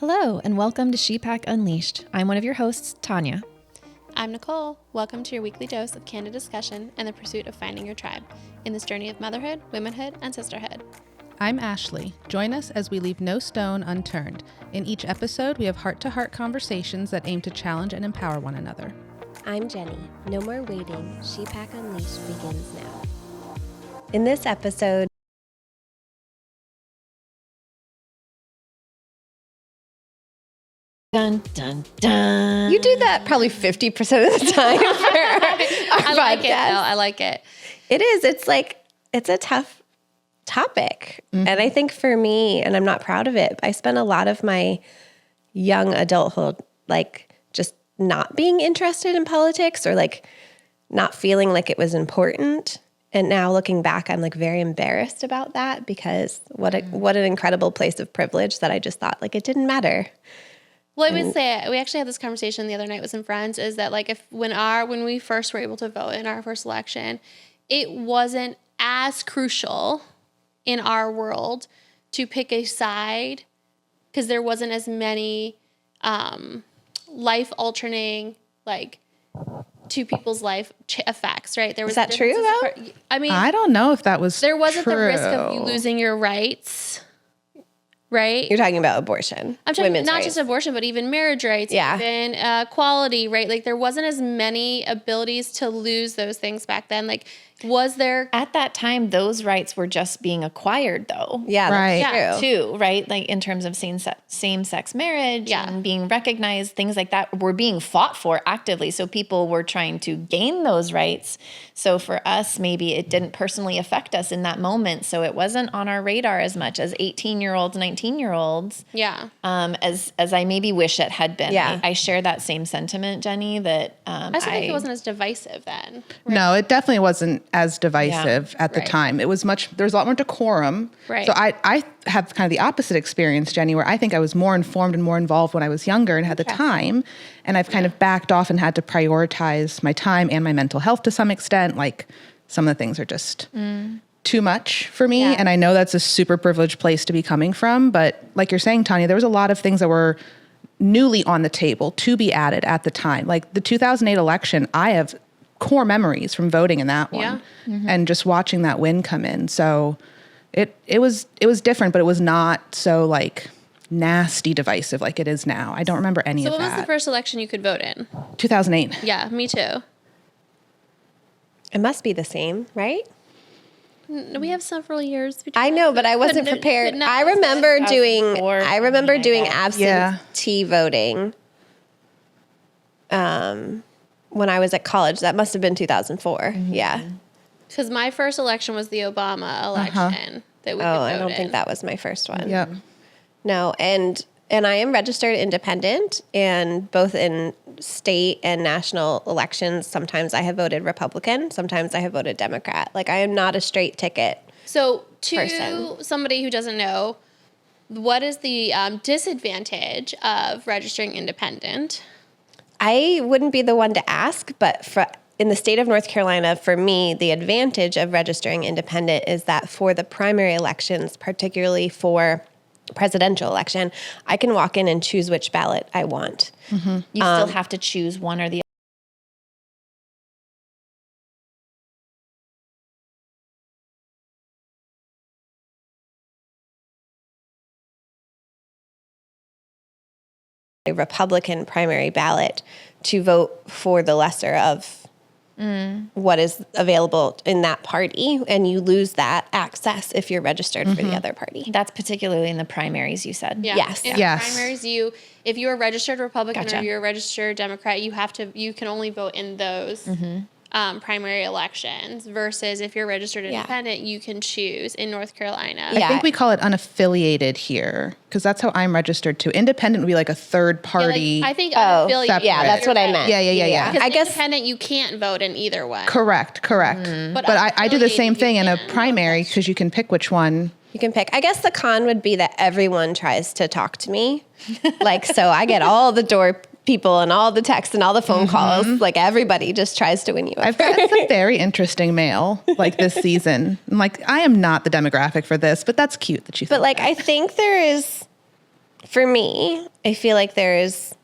Hello, and welcome to ShePak Unleashed. I'm one of your hosts, Tania. I'm Nichole. Welcome to your weekly dose of candid discussion and the pursuit of finding your tribe in this journey of motherhood, womanhood, and sisterhood. I'm Ashley. Join us as we leave no stone unturned. In each episode, we have heart-to-heart conversations that aim to challenge and empower one another. I'm Jenny. No more waiting. ShePak Unleashed begins now. In this episode, Dun, dun, dun. you do that probably 50% of the time for our I like podcast. it, though. I like it. It is. It's a tough topic. Mm-hmm. And I think for me, and I'm not proud of it, I spent a lot of my young adulthood just not being interested in politics or not feeling like it was important. And now looking back, I'm very embarrassed about that because what an incredible place of privilege that I just thought it didn't matter. Well, I would say we actually had this conversation the other night with some friends. Is that when we first were able to vote in our first election, it wasn't as crucial in our world to pick a side because there wasn't as many life altering to people's life effects. Right? There was Is that true though? I mean, I don't know if that was there wasn't true. the risk of you losing your rights. Right? You're talking about abortion. I'm talking women's not rights. just abortion, but even marriage rights, Yeah. even equality, right? There wasn't as many abilities to lose those things back then. Was there? At that time, those rights were just being acquired, though. Yeah, Right. that's true. Too, right? In terms of same-sex marriage Yeah. and being recognized, things like that were being fought for actively. So people were trying to gain those rights. So for us, maybe it didn't personally affect us in that moment. So it wasn't on our radar as much as 18-year-olds, 19-year-olds. Yeah. As I maybe wish it had been. Yeah. I share that same sentiment, Jenny, that I also think it wasn't as divisive then. No, it definitely wasn't as divisive at the Right. time. It was there was a lot more decorum. Right. So I have kind of the opposite experience, Jenny, where I think I was more informed and more involved when I was younger and had the time. And I've kind of backed off and had to prioritize my time and my mental health to some extent. Some of the things are just too much for me. Yeah. And I know that's a super privileged place to be coming from. But like you're saying, Tania, there was a lot of things that were newly on the table to be added at the time. Like the 2008 election, I have core memories from voting in that one and just watching that win come in. So it was different, but it was not so nasty divisive like it is now. I don't remember any So of what that. was the first election you could vote in? 2008. Yeah, me too. It must be the same, right? We have several years. Between I know, but I wasn't Couldn't- prepared. couldn't I have- remember doing 2004, I guess. absentee voting when I was at college. That must have been 2004. Yeah. Because my first election was the Obama election that we could Oh, vote I don't in. think that was my first one. Yep. No, and I am registered independent, and both in state and national elections, sometimes I have voted Republican, sometimes I have voted Democrat. I am not a straight ticket. So to person. somebody who doesn't know, what is the disadvantage of registering independent? I wouldn't be the one to ask, but in the state of North Carolina, for me, the advantage of registering independent is that for the primary elections, particularly for presidential election, I can walk in and choose which ballot I want. you still have to choose one or the A Republican primary ballot to vote for the lesser of what is available in that party, and you lose that access if you're registered for the other party. That's particularly in the primaries, you said. Yeah. Yes. In Yes. primaries, if you're a registered Republican Gotcha. or you're a registered Democrat, you can only vote in those primary elections. Versus if you're registered independent, you can choose in North Carolina. Yeah. I think we call it unaffiliated here because that's how I'm registered too. Independent would be like a third Yeah, party. I think Oh, unaffiliated. yeah, that's what I meant. Yeah. Because I guess independent, you can't vote in either one. Correct. But But I do the same unaffiliated, thing you in a can. primary because you can pick which one. you can pick. I guess the con would be that everyone tries to talk to me. So I get all the door people and all the texts and all the phone calls. Everybody just tries to win you over. I've got some very interesting mail this season. I am not the demographic for this, but that's cute that you But think I think there is For me, I feel like there is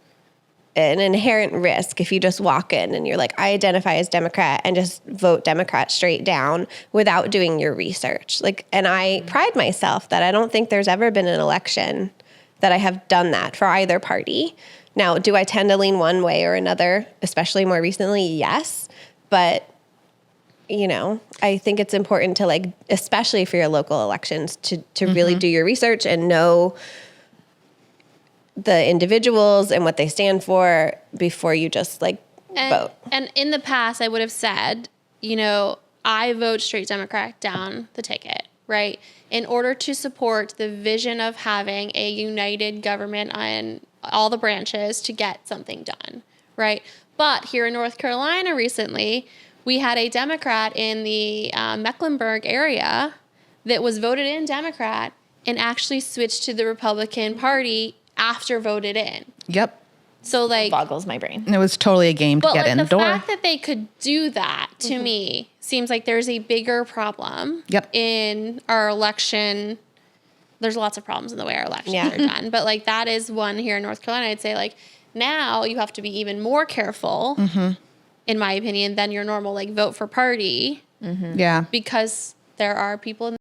an inherent risk if you just walk in and you're like, I identify as Democrat and just vote Democrat straight down without doing your research. Like, and I pride myself that I don't think there's ever been an election that I have done that for either party. Now, do I tend to lean one way or another, especially more recently? Yes. But, you know, I think it's important to, like, especially for your local elections, to really do your research and know the individuals and what they stand for before you just vote. And in the past, I would have said, you know, I vote straight Democrat down the ticket, right? In order to support the vision of having a united government on all the branches to get something done, right? But here in North Carolina recently, we had a Democrat in the Mecklenburg area that was voted in Democrat and actually switched to the Republican Party after voted in. Yep. So like, Boggles my brain. It was totally a game to but get like in the the door. fact that they could do that to me seems like there's a bigger problem in our election. There's lots of problems in the way our elections are done, but like that is one here in North Carolina. I'd say like now you have to be even more careful, in my opinion, than your normal like vote for party. Yeah. Because there are people in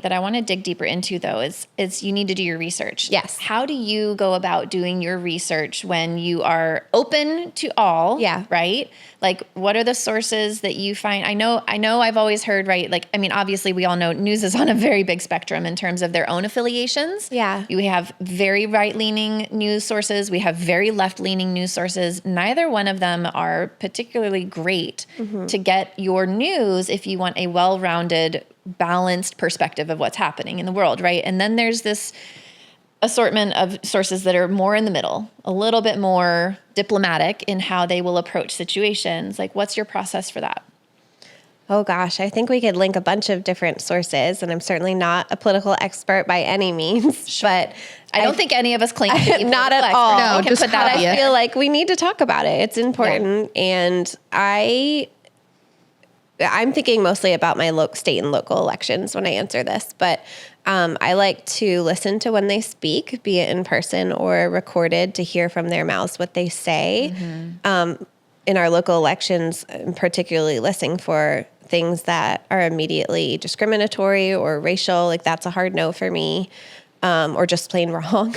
that I want to dig deeper into though is you need to do your research. Yes. How do you go about doing your research when you are open to all? Yeah. Right? Like what are the sources that you find? I know I've always heard, right? Like, I mean, obviously we all know news is on a very big spectrum in terms of their own affiliations. Yeah. We have very right-leaning news sources. We have very left-leaning news sources. Neither one of them are particularly great to get your news if you want a well-rounded, balanced perspective of what's happening in the world, right? And then there's this assortment of sources that are more in the middle, a little bit more diplomatic in how they will approach situations. Like, what's your process for that? Oh gosh, I think we could link a bunch of different sources, and I'm certainly not a political expert by any means, but I don't think any of us claim to be not at political all. experts. No, We can just put that hobby. out I there. feel like we need to talk about it. It's important, and I'm thinking mostly about my state and local elections when I answer this, but I like to listen to when they speak, be it in person or recorded, to hear from their mouths what they say. In our local elections, I'm particularly listening for things that are immediately discriminatory or racial. Like that's a hard no for me. Or just plain wrong.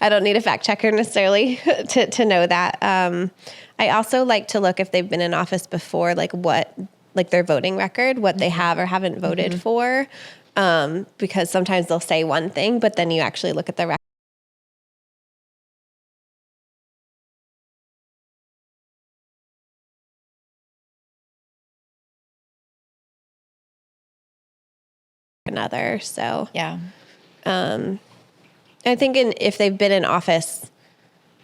I don't need a fact checker necessarily to know that. I also like to look if they've been in office before, like their voting record, what they have or haven't voted for. Because sometimes they'll say one thing, but then you actually look at the record. Another. So Yeah. I think if they've been in office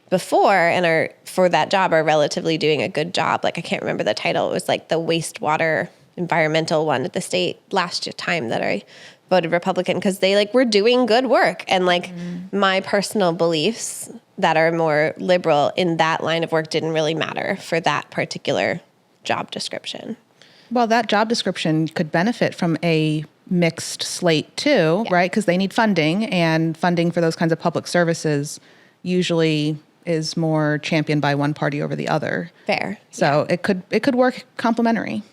before and are for that job are relatively doing a good job. Like I can't remember the title. It was like the wastewater environmental one at the state last time that I voted Republican because they were doing good work. And my personal beliefs that are more liberal in that line of work didn't really matter for that particular job description. Well, that job description could benefit from a mixed slate too, right? Because they need funding, and funding for those kinds of public services usually is more championed by one party over the other. Fair. So it could work complementary.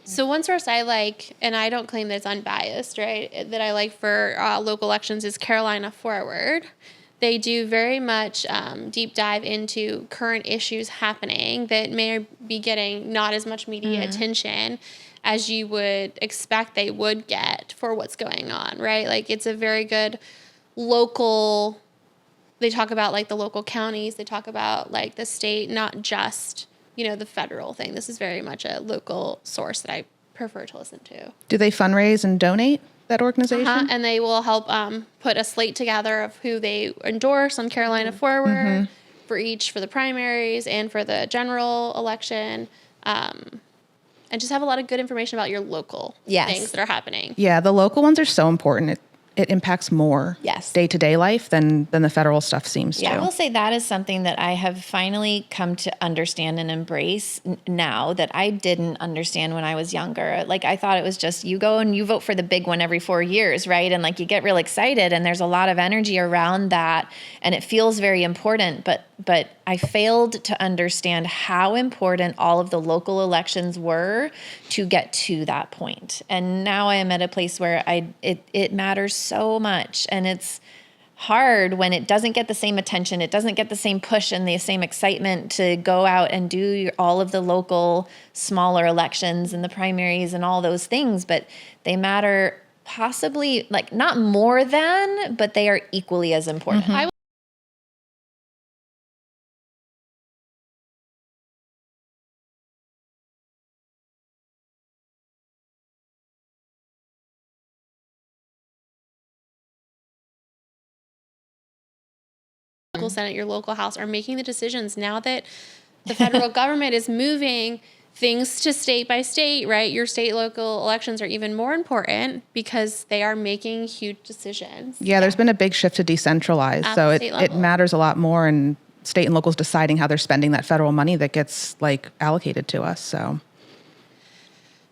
So one source I like, and I don't claim that it's unbiased, right, that I like for local elections is Carolina Forward. They do very much deep dive into current issues happening that may be getting not as much media attention as you would expect they would get for what's going on, right? Like it's a very good local, they talk about the local counties, they talk about the state, not just, the federal thing. This is very much a local source that I prefer to listen to. Do they fundraise and donate, that organization? And they will help put a slate together of who they endorse on Carolina Forward for the primaries and for the general election. And just have a lot of good information about your local things that are happening. Yeah, the local ones are so important. it impacts more Yes. day-to-day life than the federal stuff seems to. I will say that is something that I have finally come to understand and embrace now that I didn't understand when I was younger. Like, I thought it was just you go and you vote for the big one every 4 years, right? And like you get real excited and there's a lot of energy around that and it feels very important. But I failed to understand how important all of the local elections were to get to that point. And now I am at a place where it matters so much, and it's hard when it doesn't get the same attention, it doesn't get the same push and the same excitement to go out and do all of the local smaller elections and the primaries and all those things, but they matter possibly like not more than, but they are equally as important. I local Senate, your local House are making the decisions now that the federal government is moving things to state by state, right? Your state local elections are even more important because they are making huge decisions. Yeah, there's been a big shift to decentralize. At So the it state level. matters a lot more, and state and locals deciding how they're spending that federal money that gets like allocated to us. So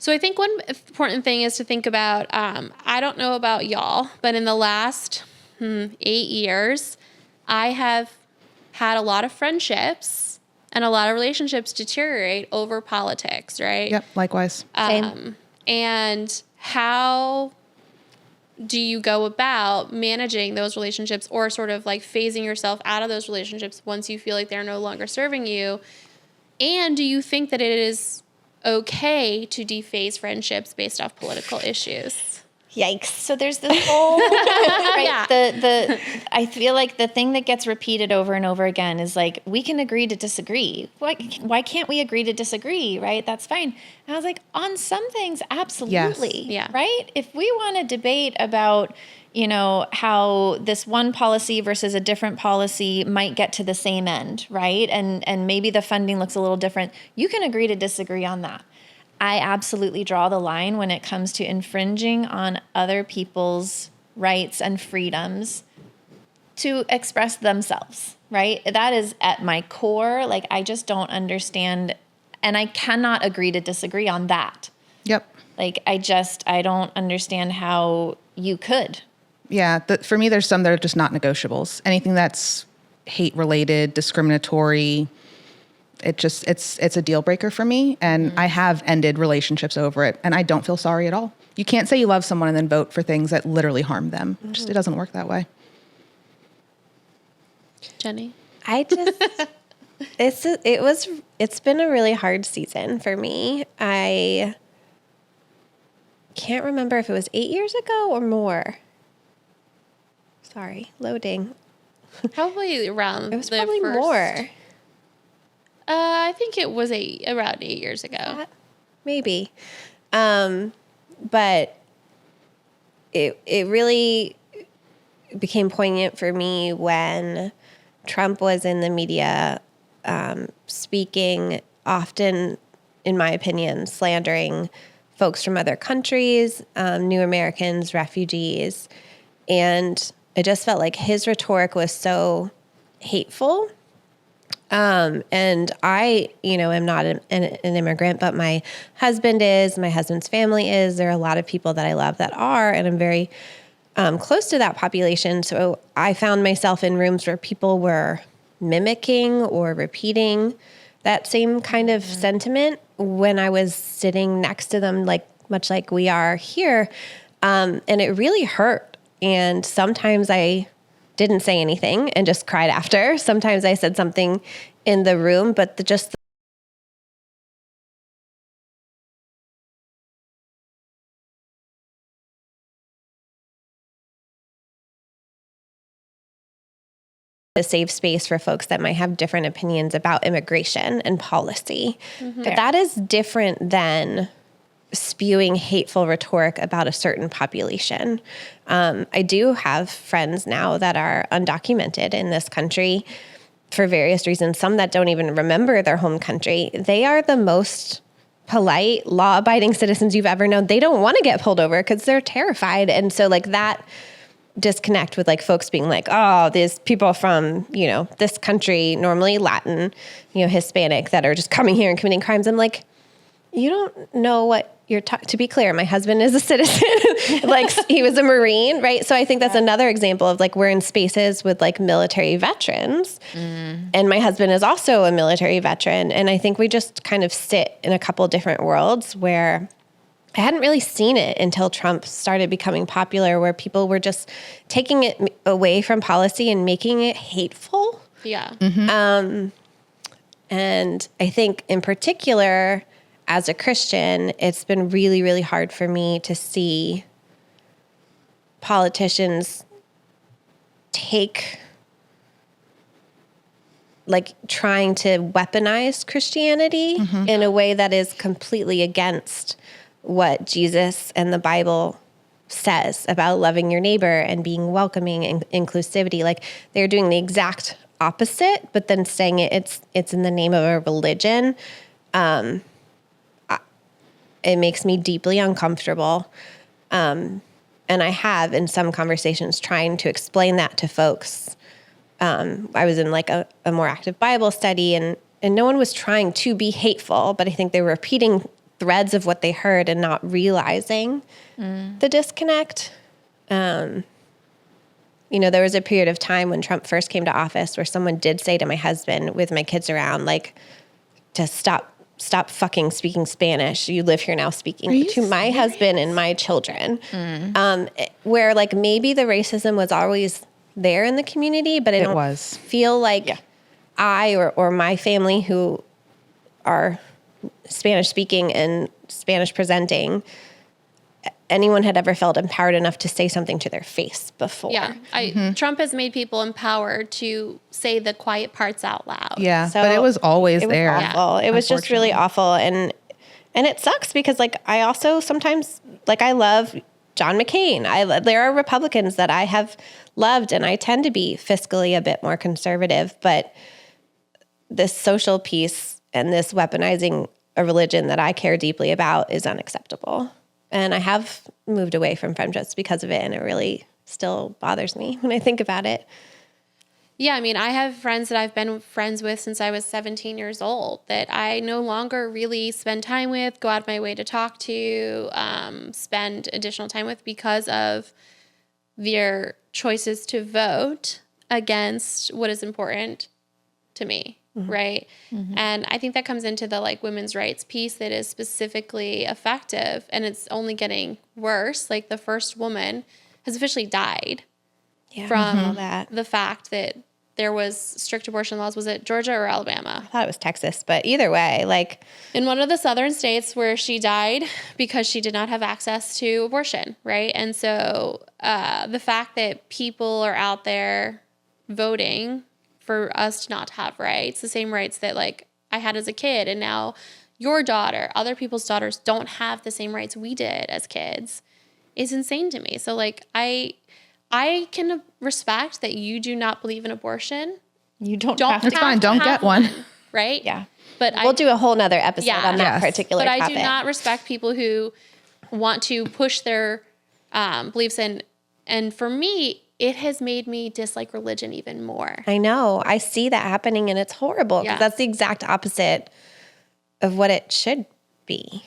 I think one important thing is to think about, I don't know about y'all, but in the last 8 years, I have had a lot of friendships and a lot of relationships deteriorate over politics, right? Yep, likewise. Same. And how do you go about managing those relationships or sort of like phasing yourself out of those relationships once you feel like they're no longer serving you? And do you think that it is okay to dephase friendships based off political issues? Yikes. So there's this whole, right, Yeah. I feel like the thing that gets repeated over and over again is like, we can agree to disagree. Why can't we agree to disagree, right? That's fine. And I was like, on some things, absolutely. Yeah. Right? If we want to debate about, you know, how this one policy versus a different policy might get to the same end, right? And maybe the funding looks a little different. You can agree to disagree on that. I absolutely draw the line when it comes to infringing on other people's rights and freedoms to express themselves, right? That is at my core. Like, I just don't understand, and I cannot agree to disagree on that. Yep. Like, I don't understand how you could. Yeah, for me, there's some that are just not negotiables. Anything that's hate related, discriminatory, it's a deal breaker for me. And I have ended relationships over it, and I don't feel sorry at all. You can't say you love someone and then vote for things that literally harm them. It doesn't work that way. Jenny? I just, it's been a really hard season for me. I can't remember if it was 8 years ago or more. Sorry, loading. Probably around It was probably more. I think it was around 8 years ago. Maybe. But it really became poignant for me when Trump was in the media speaking, often, in my opinion, slandering folks from other countries, new Americans, refugees. And I just felt like his rhetoric was so hateful. And I, am not an immigrant, but my husband is, my husband's family is. There are a lot of people that I love that are, and I'm very close to that population. So I found myself in rooms where people were mimicking or repeating that same kind of sentiment when I was sitting next to them, like much like we are here. And it really hurt. And sometimes I didn't say anything and just cried after. Sometimes I said something in the room, but just a safe space for folks that might have different opinions about immigration and policy. But that is different than spewing hateful rhetoric about a certain population. I do have friends now that are undocumented in this country for various reasons, some that don't even remember their home country. They are the most polite, law-abiding citizens you've ever known. They don't want to get pulled over because they're terrified. And so like that disconnect with like folks being like, oh, these people from, this country, normally Latin, Hispanic, that are just coming here and committing crimes. I'm like, you don't know what you're to be clear, my husband is a citizen. Like he was a Marine, right? So I think that's another example of like, we're in spaces with like military veterans and my husband is also a military veteran. And I think we just kind of sit in a couple different worlds where I hadn't really seen it until Trump started becoming popular, where people were just taking it away from policy and making it hateful. Yeah. And I think in particular, as a Christian, it's been really, really hard for me to see politicians take, like, trying to weaponize Christianity in a way that is completely against what Jesus and the Bible says about loving your neighbor and being welcoming and inclusivity. Like, they're doing the exact opposite, but then saying it's in the name of a religion. It makes me deeply uncomfortable. And I have in some conversations trying to explain that to folks. I was in like a more active Bible study and no one was trying to be hateful, but I think they were repeating threads of what they heard and not realizing the disconnect. There was a period of time when Trump first came to office where someone did say to my husband with my kids around, like, to stop fucking speaking Spanish. You live here now, speaking to my husband and my children. Where like maybe the racism was always there in the community, but I don't feel like I or my family who are Spanish speaking and Spanish presenting, anyone had ever felt empowered enough to say something to their face before. Yeah. Trump has made people empowered to say the quiet parts out loud. Yeah. So but it was always there. Awful. It was just really awful. And it sucks because like, I also sometimes, like, I love John McCain. There are Republicans that I have loved and I tend to be fiscally a bit more conservative, but this social piece and this weaponizing a religion that I care deeply about is unacceptable. And I have moved away from friendships because of it, and it really still bothers me when I think about it. Yeah, I mean, I have friends that I've been friends with since I was 17 years old that I no longer really spend time with, go out of my way to talk to, spend additional time with because of their choices to vote against what is important to me. Right. And I think that comes into the like women's rights piece that is specifically effective, and it's only getting worse. Like the first woman has officially died from the fact that there was strict abortion laws. Was it Georgia or Alabama? I thought it was Texas, but either way, like in one of the southern states where she died because she did not have access to abortion. Right. And so the fact that people are out there voting for us to not have rights, the same rights that like I had as a kid, and now your daughter, other people's daughters don't have the same rights we did as kids, is insane to me. So like I can respect that you do not believe in abortion. You don't have It's fine. Don't get one. Right? Yeah. But we'll do a whole nother episode on that particular topic. But I do not respect people who want to push their beliefs in. And for me, it has made me dislike religion even more. I know. I see that happening and it's horrible. Yeah. That's the exact opposite of what it should be.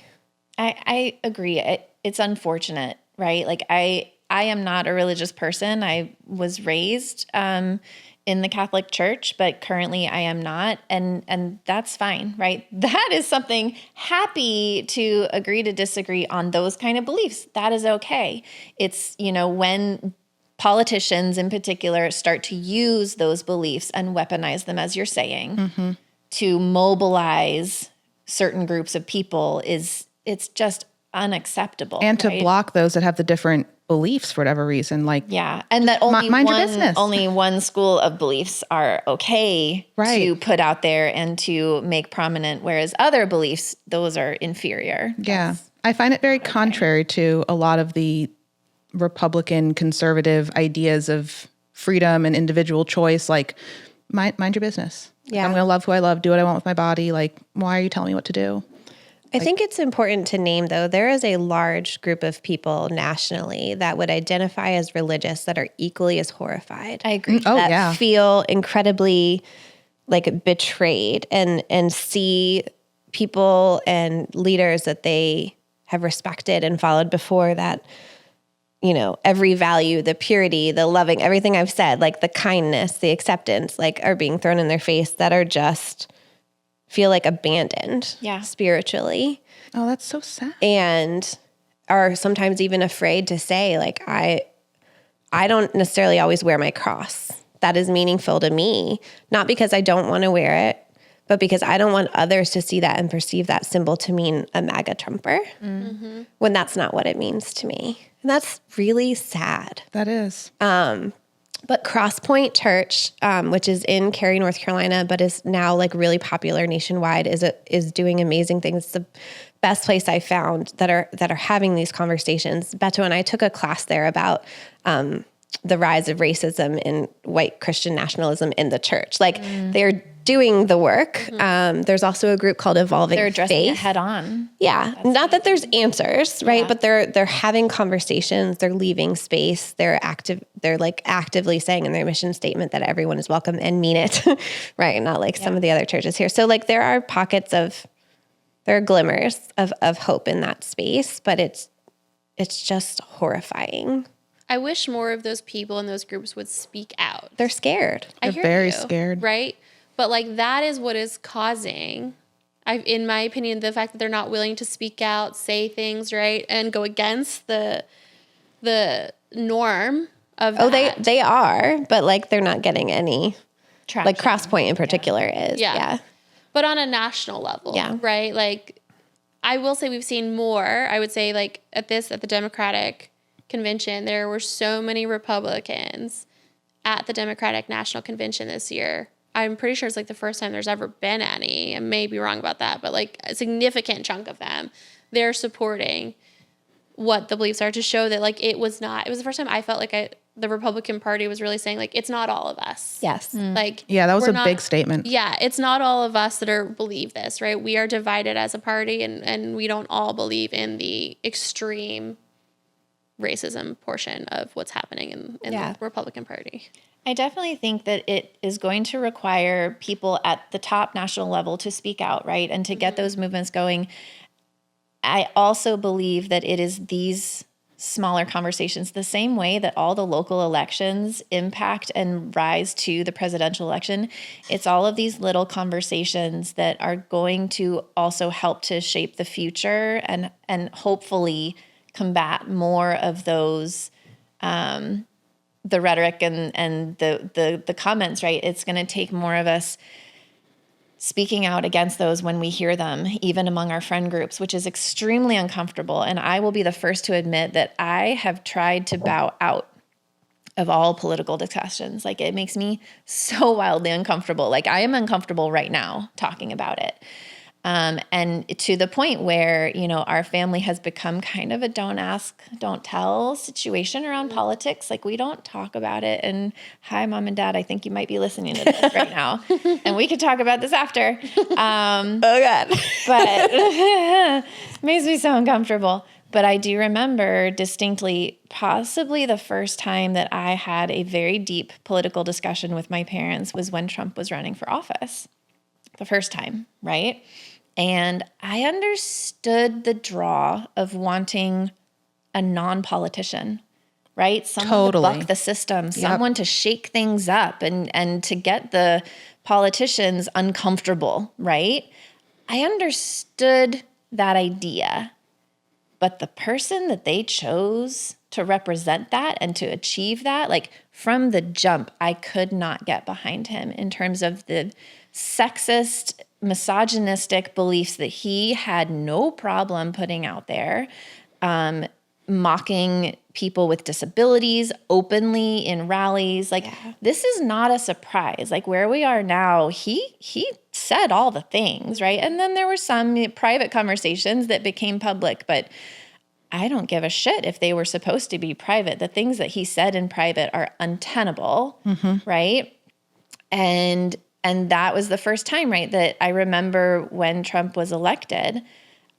I agree. It's unfortunate, right? Like I am not a religious person. I was raised in the Catholic Church, but currently I am not. And that's fine, right? That is something, happy to agree to disagree on those kind of beliefs. That is okay. It's, when politicians in particular start to use those beliefs and weaponize them, as you're saying, to mobilize certain groups of people, it's just unacceptable. And to right? block those that have the different beliefs for whatever reason. Like, yeah. And that only mind your business. only one school of beliefs are okay to put out there and to make prominent, whereas other beliefs, those are inferior. Yeah. I find it very contrary to a lot of the Republican conservative ideas of freedom and individual choice. Like, mind your business. Yeah. I'm going to love who I love, do what I want with my body. Like, why are you telling me what to do? I think it's important to name, though, there is a large group of people nationally that would identify as religious that are equally as horrified. I agree. Oh, that yeah. feel incredibly like betrayed and see people and leaders that they have respected and followed before that, you know, every value, the purity, the loving, everything I've said, like the kindness, the acceptance, like are being thrown in their face that are just feel like abandoned spiritually. Oh, that's so sad. And are sometimes even afraid to say, like, I don't necessarily always wear my cross. That is meaningful to me, not because I don't want to wear it, but because I don't want others to see that and perceive that symbol to mean a MAGA Trumper when that's not what it means to me. And that's really sad. That is. But Crosspoint Church, which is in Cary, North Carolina, but is now like really popular nationwide, is doing amazing things. It's the best place I found that are having these conversations. Beto and I took a class there about the rise of racism and white Christian nationalism in the church. Like they're doing the work. There's also a group called Evolving They're addressing Faith. it head on. Yeah. Not that there's answers, right? Yeah. But they're having conversations, they're leaving space, they're like actively saying in their mission statement that everyone is welcome and mean it. Right. Not like some of the other churches here. So like there are glimmers of hope in that space, but it's just horrifying. I wish more of those people in those groups would speak out. They're scared. They're very scared. Right? But like that is what is causing, in my opinion, the fact that they're not willing to speak out, say things, right, and go against the norm of that. Oh, they are, but like they're not getting any Traction. like Crosspoint in particular is. Yeah. But on a national level, right? Like I will say we've seen more. I would say like at the Democratic convention, there were so many Republicans at the Democratic National Convention this year. I'm pretty sure it's like the first time there's ever been any. I may be wrong about that, but like a significant chunk of them, they're supporting what the beliefs are to show that like it was the first time I felt like the Republican Party was really saying like, it's not all of us. Yes. Like, Yeah, that was we're a big statement. Yeah. It's not all of us that believe this, right? We are divided as a party and we don't all believe in the extreme racism portion of what's happening in the Republican Party. I definitely think that it is going to require people at the top national level to speak out, right? And to get those movements going. I also believe that it is these smaller conversations, the same way that all the local elections impact and rise to the presidential election. It's all of these little conversations that are going to also help to shape the future and hopefully combat more of those the rhetoric and the comments, right? It's going to take more of us speaking out against those when we hear them, even among our friend groups, which is extremely uncomfortable. And I will be the first to admit that I have tried to bow out of all political discussions. Like it makes me so wildly uncomfortable. Like I am uncomfortable right now talking about it. And to the point where, you know, our family has become kind of a don't ask, don't tell situation around politics. Like we don't talk about it. And hi, Mom and Dad, I think you might be listening to this right now. And we could talk about this after. Oh, God. But it makes me so uncomfortable. But I do remember distinctly, possibly the first time that I had a very deep political discussion with my parents was when Trump was running for office. The first time, right? And I understood the draw of wanting a non-politician, right? Someone to buck the system, someone to shake things up and to get the politicians uncomfortable, right? I understood that idea, but the person that they chose to represent that and to achieve that, like from the jump, I could not get behind him in terms of the sexist, misogynistic beliefs that he had no problem putting out there, mocking people with disabilities openly in rallies. Like this is not a surprise. Like where we are now, he said all the things, right? And then there were some private conversations that became public, but I don't give a shit if they were supposed to be private. The things that he said in private are untenable, right? And that was the first time, right, that I remember when Trump was elected,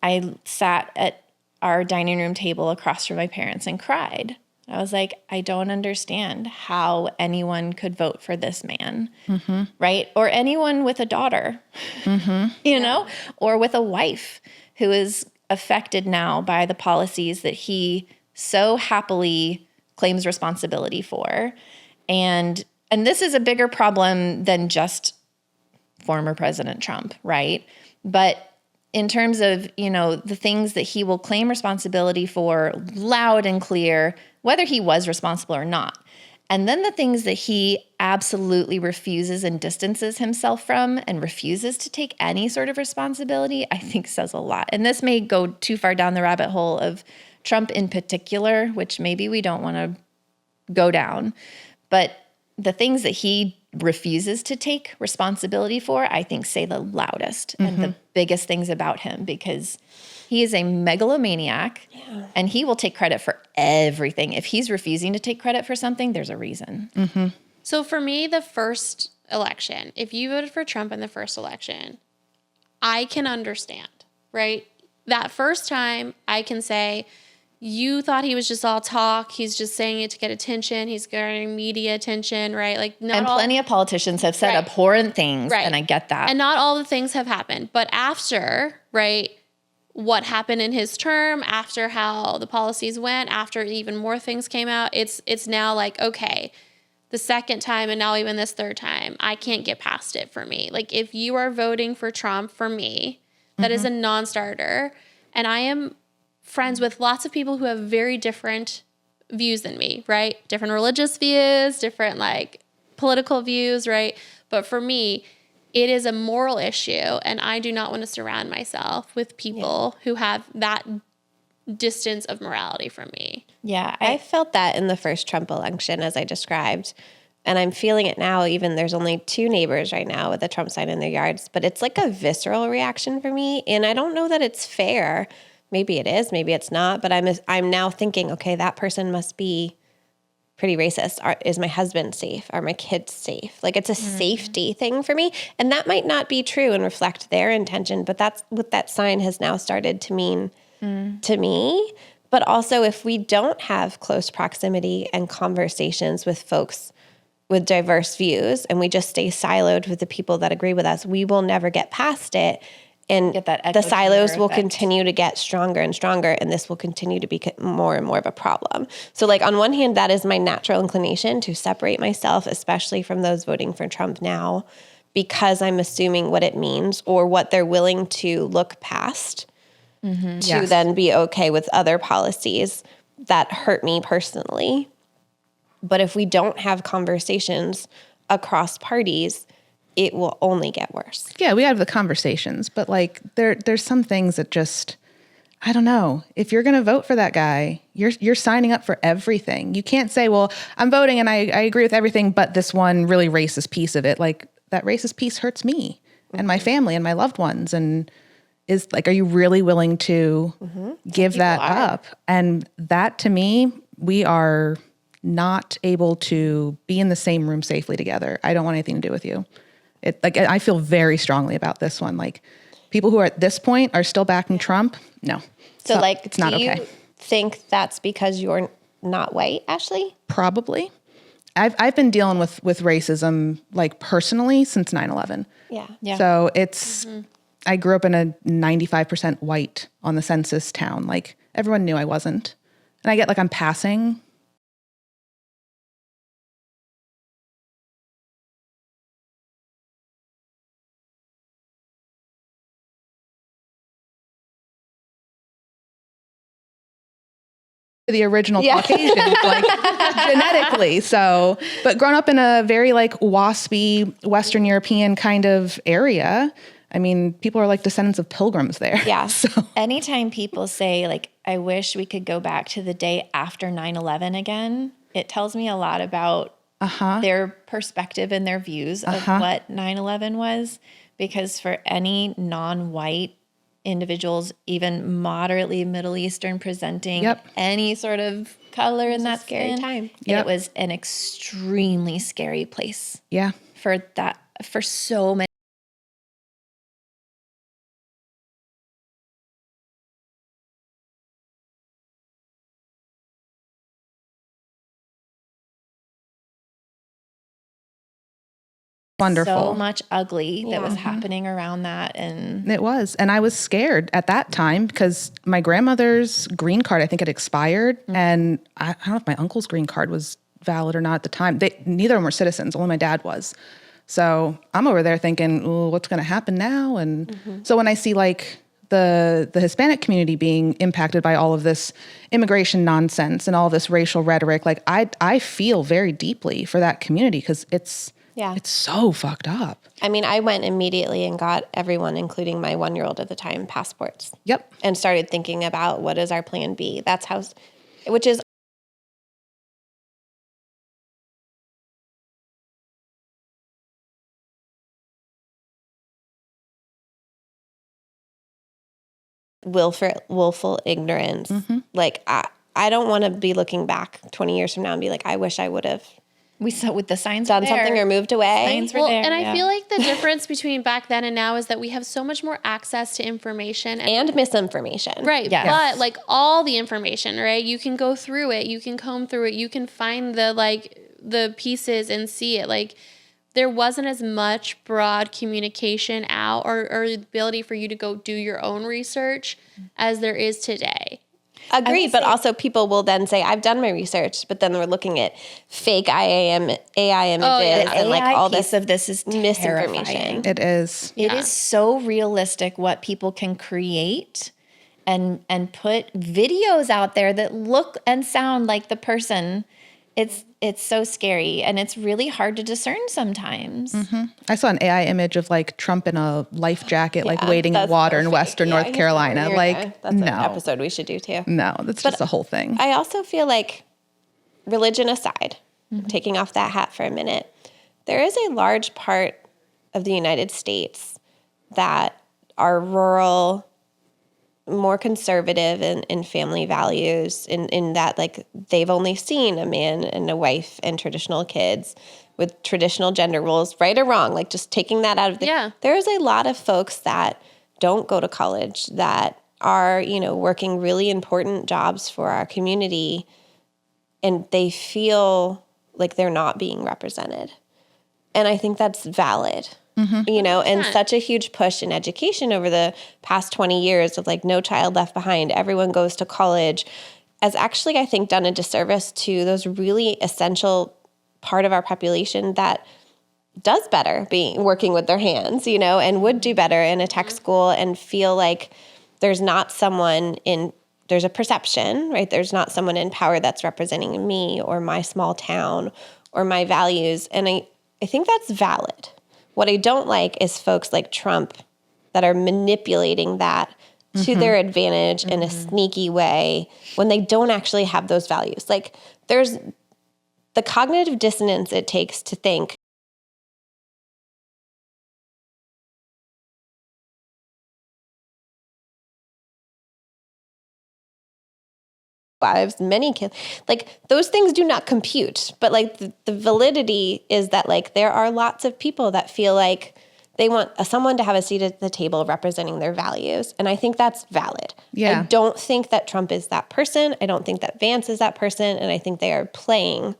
I sat at our dining room table across from my parents and cried. I was like, I don't understand how anyone could vote for this man, right? Or anyone with a daughter, you know, or with a wife who is affected now by the policies that he so happily claims responsibility for. And this is a bigger problem than just former President Trump, right? But in terms of, you know, the things that he will claim responsibility for loud and clear, whether he was responsible or not. And then the things that he absolutely refuses and distances himself from and refuses to take any sort of responsibility, I think says a lot. And this may go too far down the rabbit hole of Trump in particular, which maybe we don't want to go down. But the things that he refuses to take responsibility for, I think say the loudest and the biggest things about him, because he is a megalomaniac and he will take credit for everything. If he's refusing to take credit for something, there's a reason. So for me, the first election, if you voted for Trump in the first election, I can understand, right? That first time I can say, you thought he was just all talk. He's just saying it to get attention. He's getting media attention, right? Like, and plenty of politicians have said abhorrent things, and I get that. And not all the things have happened. But after, right, what happened in his term, after how the policies went, after even more things came out, it's now like, okay, the second time and now even this third time, I can't get past it for me. Like, if you are voting for Trump, for me, that is a non-starter. And I am friends with lots of people who have very different views than me, right? Different religious views, different like political views, right? But for me, it is a moral issue, and I do not want to surround myself with people who have that distance of morality from me. Yeah, I felt that in the first Trump election, as I described. And I'm feeling it now, even there's only 2 neighbors right now with a Trump sign in their yards, but it's like a visceral reaction for me. And I don't know that it's fair. Maybe it is, maybe it's not, but I'm now thinking, okay, that person must be pretty racist. Is my husband safe? Are my kids safe? Like, it's a safety thing for me. And that might not be true and reflect their intention, but that's what that sign has now started to mean to me. But also, if we don't have close proximity and conversations with folks with diverse views, and we just stay siloed with the people that agree with us, we will never get past it. And the silos will continue to get stronger and stronger, and this will continue to be more and more of a problem. So, like, on one hand, that is my natural inclination to separate myself, especially from those voting for Trump now, because I'm assuming what it means or what they're willing to look past to then be okay with other policies that hurt me personally. But if we don't have conversations across parties, it will only get worse. Yeah, we have the conversations, but like there's some things that just, I don't know. If you're going to vote for that guy, you're signing up for everything. You can't say, well, I'm voting and I agree with everything, but this one really racist piece of it, like that racist piece hurts me and my family and my loved ones. And is like, are you really willing to give that up? And that, to me, we are not able to be in the same room safely together. I don't want anything to do with you. I feel very strongly about this one. Like, people who are at this point are still backing Trump. No. So, it's not okay. Do you think that's because you're not white, Ashley? Probably. I've been dealing with racism, like, personally since 9/11. Yeah. So it's, I grew up in a 95% white on the census town. Like, everyone knew I wasn't. And I get like I'm passing. The original Caucasian, like genetically. So, but grown up in a very like waspy Western European kind of area, I mean, people are like descendants of pilgrims there. Yeah. So anytime people say like, I wish we could go back to the day after 9/11 again, it tells me a lot about their perspective and their views of what 9/11 was. Because for any non-white individuals, even moderately Middle Eastern presenting, any sort of color in that scary skin, time. It was an extremely scary place. Yeah. For so many wonderful. so much ugly that was happening around that. And It was. And I was scared at that time because my grandmother's green card, I think, had expired. And I don't know if my uncle's green card was valid or not at the time. Neither of them were citizens. Only my dad was. So I'm over there thinking, "Ooh, what's going to happen now?" And so when I see like the Hispanic community being impacted by all of this immigration nonsense and all this racial rhetoric, like I feel very deeply for that community because it's so fucked up. I mean, I went immediately and got everyone, including my 1-year-old at the time, passports. Yep. And started thinking about what is our plan B. That's how, which is willful ignorance. Like, I don't want to be looking back 20 years from now and be like, I wish I would have we saw with the signs done something or moved away. Signs were there. And I feel like the difference between back then and now is that we have so much more access to information And misinformation. Right. Yes. But like all the information, right? You can go through it, you can comb through it, you can find the pieces and see it. Like there wasn't as much broad communication out or ability for you to go do your own research as there is today. Agreed, but also people will then say, I've done my research, but then we're looking at fake AI images and like all this of this is misinformation. terrifying. It is. It is so realistic what people can create and put videos out there that look and sound like the person. It's so scary, and it's really hard to discern sometimes. I saw an AI image of like Trump in a life jacket, like wading in water in Western North Carolina. Like, that's an episode we should do too. No, that's just a whole thing. I also feel like, religion aside, taking off that hat for a minute, there is a large part of the United States that are rural, more conservative in family values, in that like they've only seen a man and a wife and traditional kids with traditional gender roles, right or wrong, like just taking that out of the, there's a lot of folks that don't go to college that are, working really important jobs for our community, and they feel like they're not being represented. And I think that's valid. And such a huge push in education over the past 20 years of like no child left behind, everyone goes to college, has actually, I think, done a disservice to those really essential part of our population that does better working with their hands, and would do better in a tech school and feel like there's a perception, right? There's not someone in power that's representing me or my small town or my values. And I think that's valid. What I don't like is folks like Trump that are manipulating that to their advantage in a sneaky way when they don't actually have those values. Like there's the cognitive dissonance it takes to think lives, many kids, like those things do not compute. But like the validity is that like there are lots of people that feel like they want someone to have a seat at the table representing their values. And I think that's valid. Yeah. I don't think that Trump is that person. I don't think that Vance is that person. And I think they are playing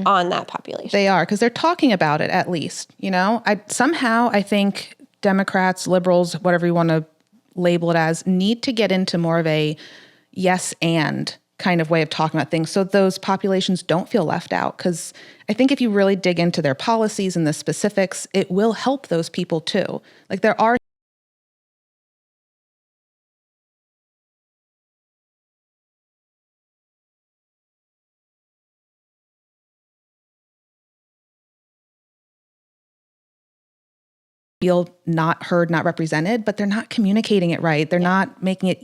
on that population. They are, because they're talking about it at least, I think Democrats, liberals, whatever you want to label it as, need to get into more of a yes and kind of way of talking about things so those populations don't feel left out. Because I think if you really dig into their policies and the specifics, it will help those people too. Like there are feel not heard, not represented, but they're not communicating it right. They're not making it,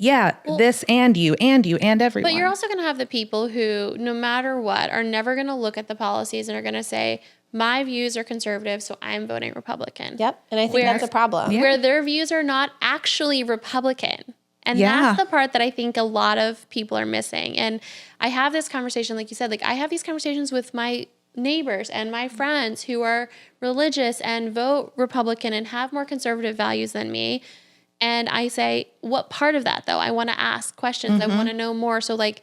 this and you and everyone. But you're also going to have the people who, no matter what, are never going to look at the policies and are going to say, my views are conservative, so I'm voting Republican. Yep. And I think that's a problem. Where their views are not actually Republican. And that's the part that I think a lot of people are missing. And I have this conversation, like you said, like I have these conversations with my neighbors and my friends who are religious and vote Republican and have more conservative values than me. And I say, what part of that though? I want to ask questions. I want to know more. So like,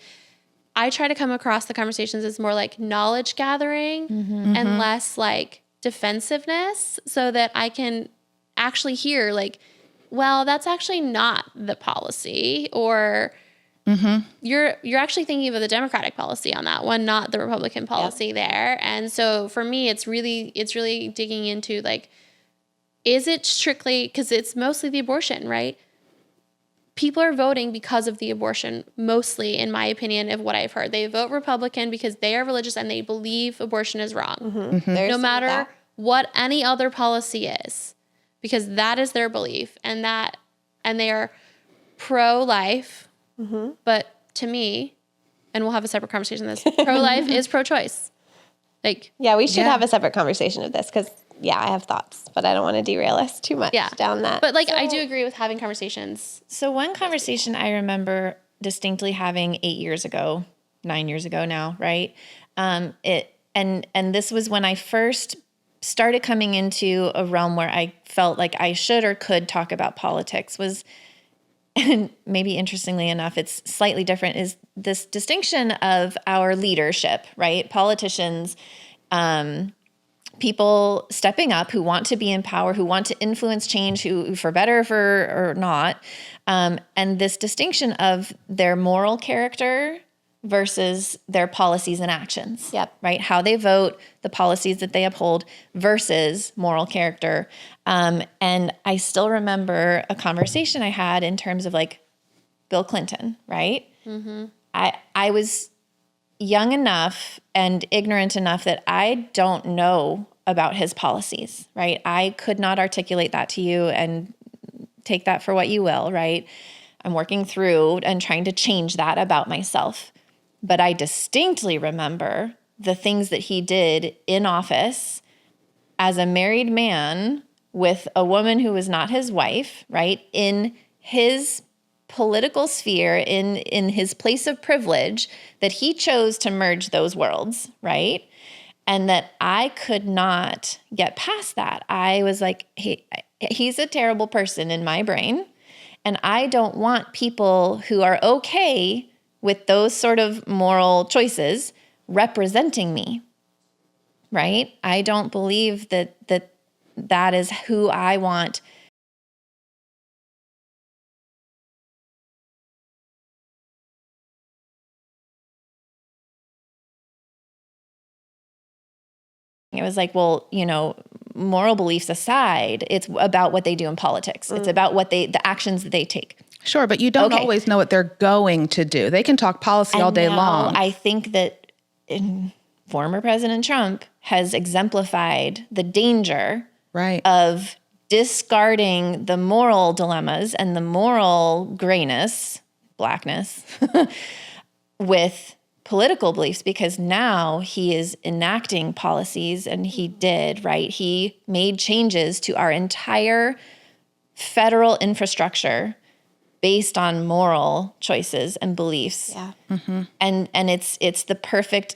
I try to come across the conversations as more like knowledge gathering and less like defensiveness so that I can actually hear like, well, that's actually not the policy, or you're actually thinking of the Democratic policy on that one, not the Republican policy there. And so for me, it's really digging into like, is it strictly, because it's mostly the abortion, right? People are voting because of the abortion, mostly, in my opinion, of what I've heard. They vote Republican because they are religious and they believe abortion is wrong, no matter what any other policy is, because that is their belief, and they are pro-life. But to me, and we'll have a separate conversation on this, pro-life is pro-choice. Like, Yeah, we should have a separate conversation of this because, I have thoughts, but I don't want to derail us too much down that. But like, I do agree with having conversations. So one conversation I remember distinctly having 9 years ago now, right? And this was when I first started coming into a realm where I felt like I should or could talk about politics was, and maybe interestingly enough, it's slightly different, is this distinction of our leadership, right? Politicians, people stepping up who want to be in power, who want to influence change, who for better or not, and this distinction of their moral character versus their policies and actions. Yep. Right? How they vote, the policies that they uphold versus moral character. And I still remember a conversation I had in terms of like Bill Clinton, right? I was young enough and ignorant enough that I don't know about his policies, right? I could not articulate that to you, and take that for what you will, right? I'm working through and trying to change that about myself. But I distinctly remember the things that he did in office as a married man with a woman who was not his wife, right? In his political sphere, in his place of privilege, that he chose to merge those worlds, right? And that I could not get past that. I was like, he's a terrible person in my brain. And I don't want people who are okay with those sort of moral choices representing me, right? I don't believe that is who I want. It was like, well, moral beliefs aside, it's about what they do in politics. It's about the actions that they take. Sure, but you don't always know what they're going to do. They can talk policy all day long. I think that former President Trump has exemplified the danger of discarding the moral dilemmas and the moral grayness, blackness, with political beliefs, because now he is enacting policies, and he did, right? He made changes to our entire federal infrastructure based on moral choices and beliefs. Yeah. And it's the perfect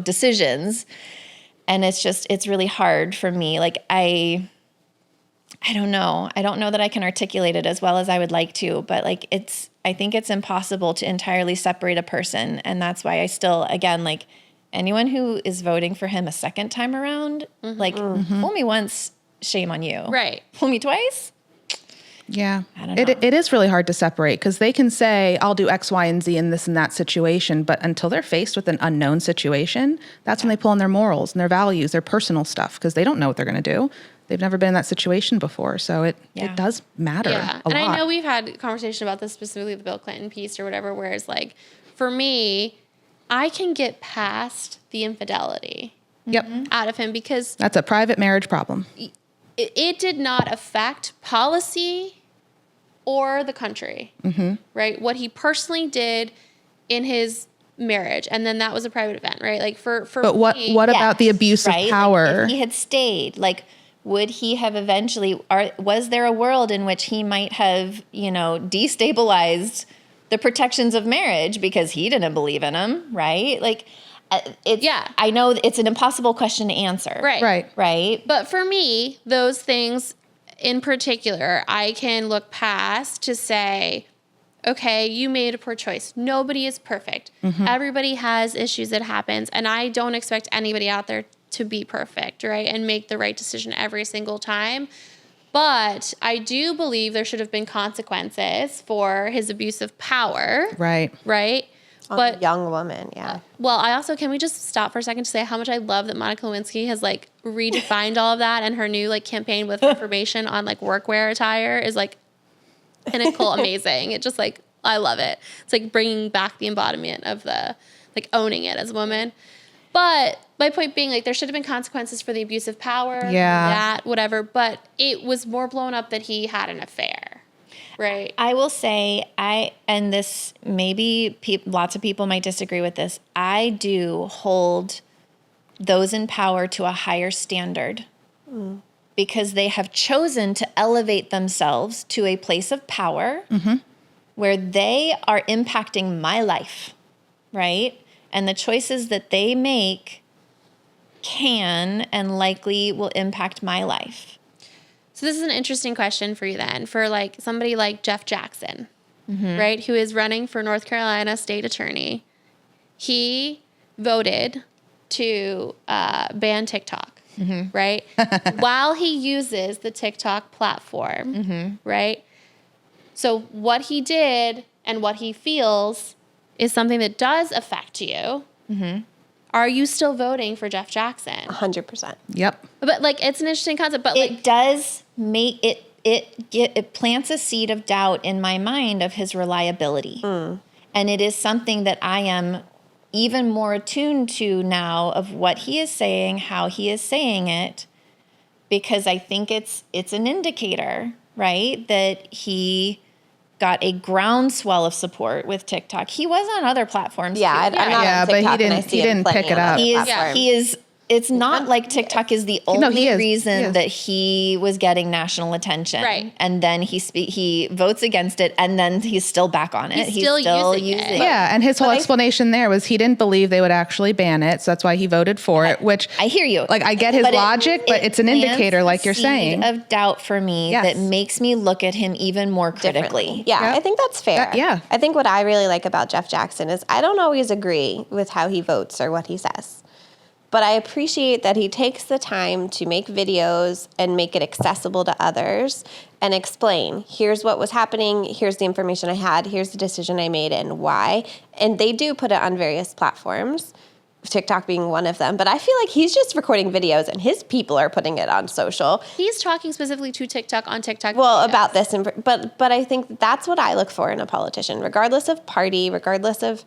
decisions. And it's really hard for me. Like I don't know. I don't know that I can articulate it as well as I would like to, but like I think it's impossible to entirely separate a person. And that's why I still, again, like anyone who is voting for him a second time around, fool me once, shame on you. Right. Fool me twice. Yeah. I don't know. It is really hard to separate, because they can say, I'll do X, Y, and Z in this and that situation. But until they're faced with an unknown situation, that's when they pull in their morals and their values, their personal stuff, because they don't know what they're going to do. They've never been in that situation before. So it does matter a lot. And I know we've had a conversation about this, specifically the Bill Clinton piece or whatever, where it's like, for me, I can get past the infidelity out of him, because that's a private marriage problem. It did not affect policy or the country, right? What he personally did in his marriage, and then that was a private event, right? Like for but me, what about the abuse of power? Like if he had stayed, like would he have eventually? Was there a world in which he might have, destabilized the protections of marriage because he didn't believe in them, right? Like. I know it's an impossible question to answer. Right. Right. But for me, those things, in particular, I can look past to say, okay, you made a poor choice. Nobody is perfect. Everybody has issues that happens. And I don't expect anybody out there to be perfect, right? And make the right decision every single time. But I do believe there should have been consequences for his abuse of power. Right. Right? But a young woman, yeah. Well, I also, can we just stop for a second to say how much I love that Monica Lewinsky has like redefined all of that, and her new like campaign with information on like workwear attire is like pinnacle amazing. It just like, I love it. It's like bringing back the embodiment of the like owning it as a woman. But my point being, like, there should have been consequences for the abuse of power, that, whatever. But it was more blown up that he had an affair, right? I will say, and this maybe lots of people might disagree with this. I do hold those in power to a higher standard because they have chosen to elevate themselves to a place of power where they are impacting my life, right? And the choices that they make can and likely will impact my life. So this is an interesting question for you then, for like somebody like Jeff Jackson, right, who is running for North Carolina state attorney. He voted to ban TikTok, right, while he uses the TikTok platform, right? So what he did and what he feels is something that does affect you. Are you still voting for Jeff Jackson? 100%. Yep. But like, it's an interesting concept. But It like, does make it plants a seed of doubt in my mind of his reliability. And it is something that I am even more attuned to now of what he is saying, how he is saying it, because I think it's an indicator, right, that he got a groundswell of support with TikTok. He was on other platforms. Yeah, too. I'm not on but TikTok, he and I didn't- see he him didn't plenty pick it on up. other He is. platforms. He is. It's not like TikTok is the only reason that he was getting national attention. Right. And then he votes against it, and then he's still back on it. He's still using it. Yeah, and his whole explanation there was he didn't believe they would actually ban it, so that's why he voted for it, which I hear you. Like, I get his logic, but it's an plants indicator, like you're a seed saying. of doubt for me that makes me look at him even more critically. Yeah, Yep. I think that's fair. Yeah. I think what I really like about Jeff Jackson is I don't always agree with how he votes or what he says. But I appreciate that he takes the time to make videos and make it accessible to others and explain, here's what was happening, here's the information I had, here's the decision I made and why. And they do put it on various platforms, TikTok being one of them. But I feel like he's just recording videos and his people are putting it on social. he's talking specifically to TikTok on TikTok. Well, videos. about this, but I think that's what I look for in a politician, regardless of party, regardless of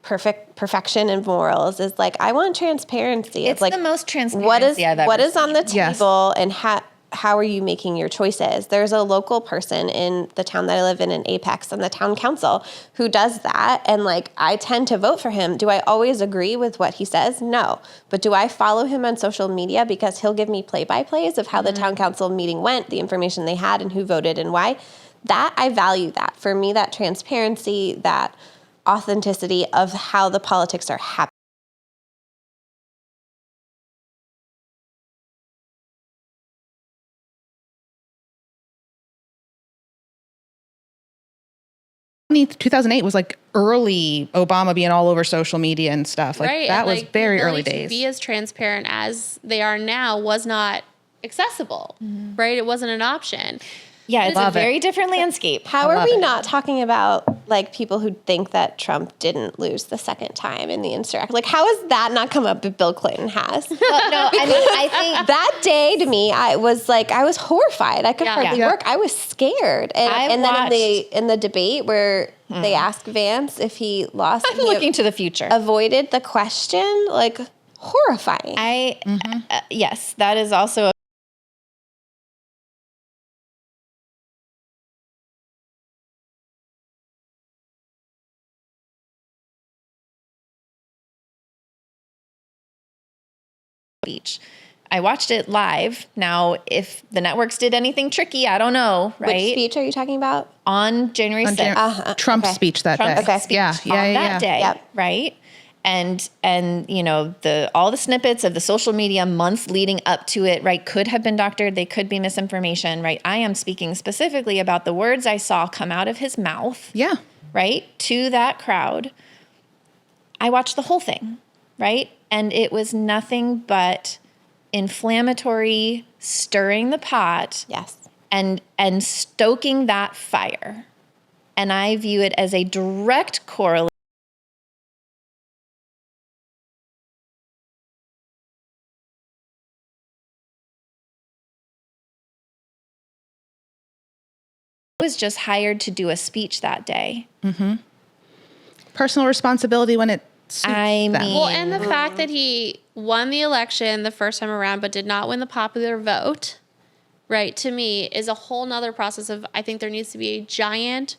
perfection and morals, is like, I want transparency. It's like the most transparency I've ever what is on the Yes. table and how are you making your choices? There's a local person in the town that I live in Apex, on the town council, who does that. And like, I tend to vote for him. Do I always agree with what he says? No. But do I follow him on social media because he'll give me play-by-plays of how the town council meeting went, the information they had, and who voted and why? That, I value that. For me, that transparency, that authenticity of how the politics are happening. I mean, 2008 was like early Obama being all over social media and stuff. Like right, that and, was like, very the early ability to days. be as transparent as they are now was not accessible, right? It wasn't an option. Yeah, it's a Love it. very different landscape. How I are love we it. not talking about like people who think that Trump didn't lose the second time in the insurrection? Like, how has that not come up if Bill Clinton has? Well, no, I mean, I think That day to me, I was horrified. I could hardly Yeah. work. I was scared. And then in the debate where they asked Vance if he lost, I'm looking to the future. avoided the question, like horrifying. Yes, that is also a speech. I watched it live. Now, if the networks did anything tricky, I don't know, right? Which speech are you talking about? On January 6th. Trump's speech that Trump's day. speech Yeah, on that day, Yep. right? and you know, all the snippets of the social media months leading up to it, right, could have been doctored. They could be misinformation, right? I am speaking specifically about the words I saw come out of his mouth. Yeah. Right, to that crowd. I watched the whole thing, right? And it was nothing but inflammatory, stirring the pot. Yes. And stoking that fire. And I view it as a direct correlation. I was just hired to do a speech that day. Personal responsibility when it suits them. Well, and the fact that he won the election the first time around, but did not win the popular vote, right, to me is a whole nother process of, I think there needs to be a giant,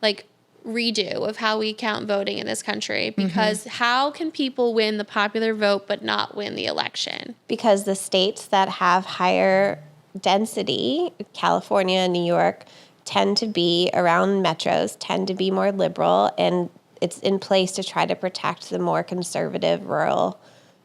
like, redo of how we count voting in this country, because how can people win the popular vote but not win the election? Because the states that have higher density, California, New York, tend to be around metros, tend to be more liberal, and it's in place to try to protect the more conservative rural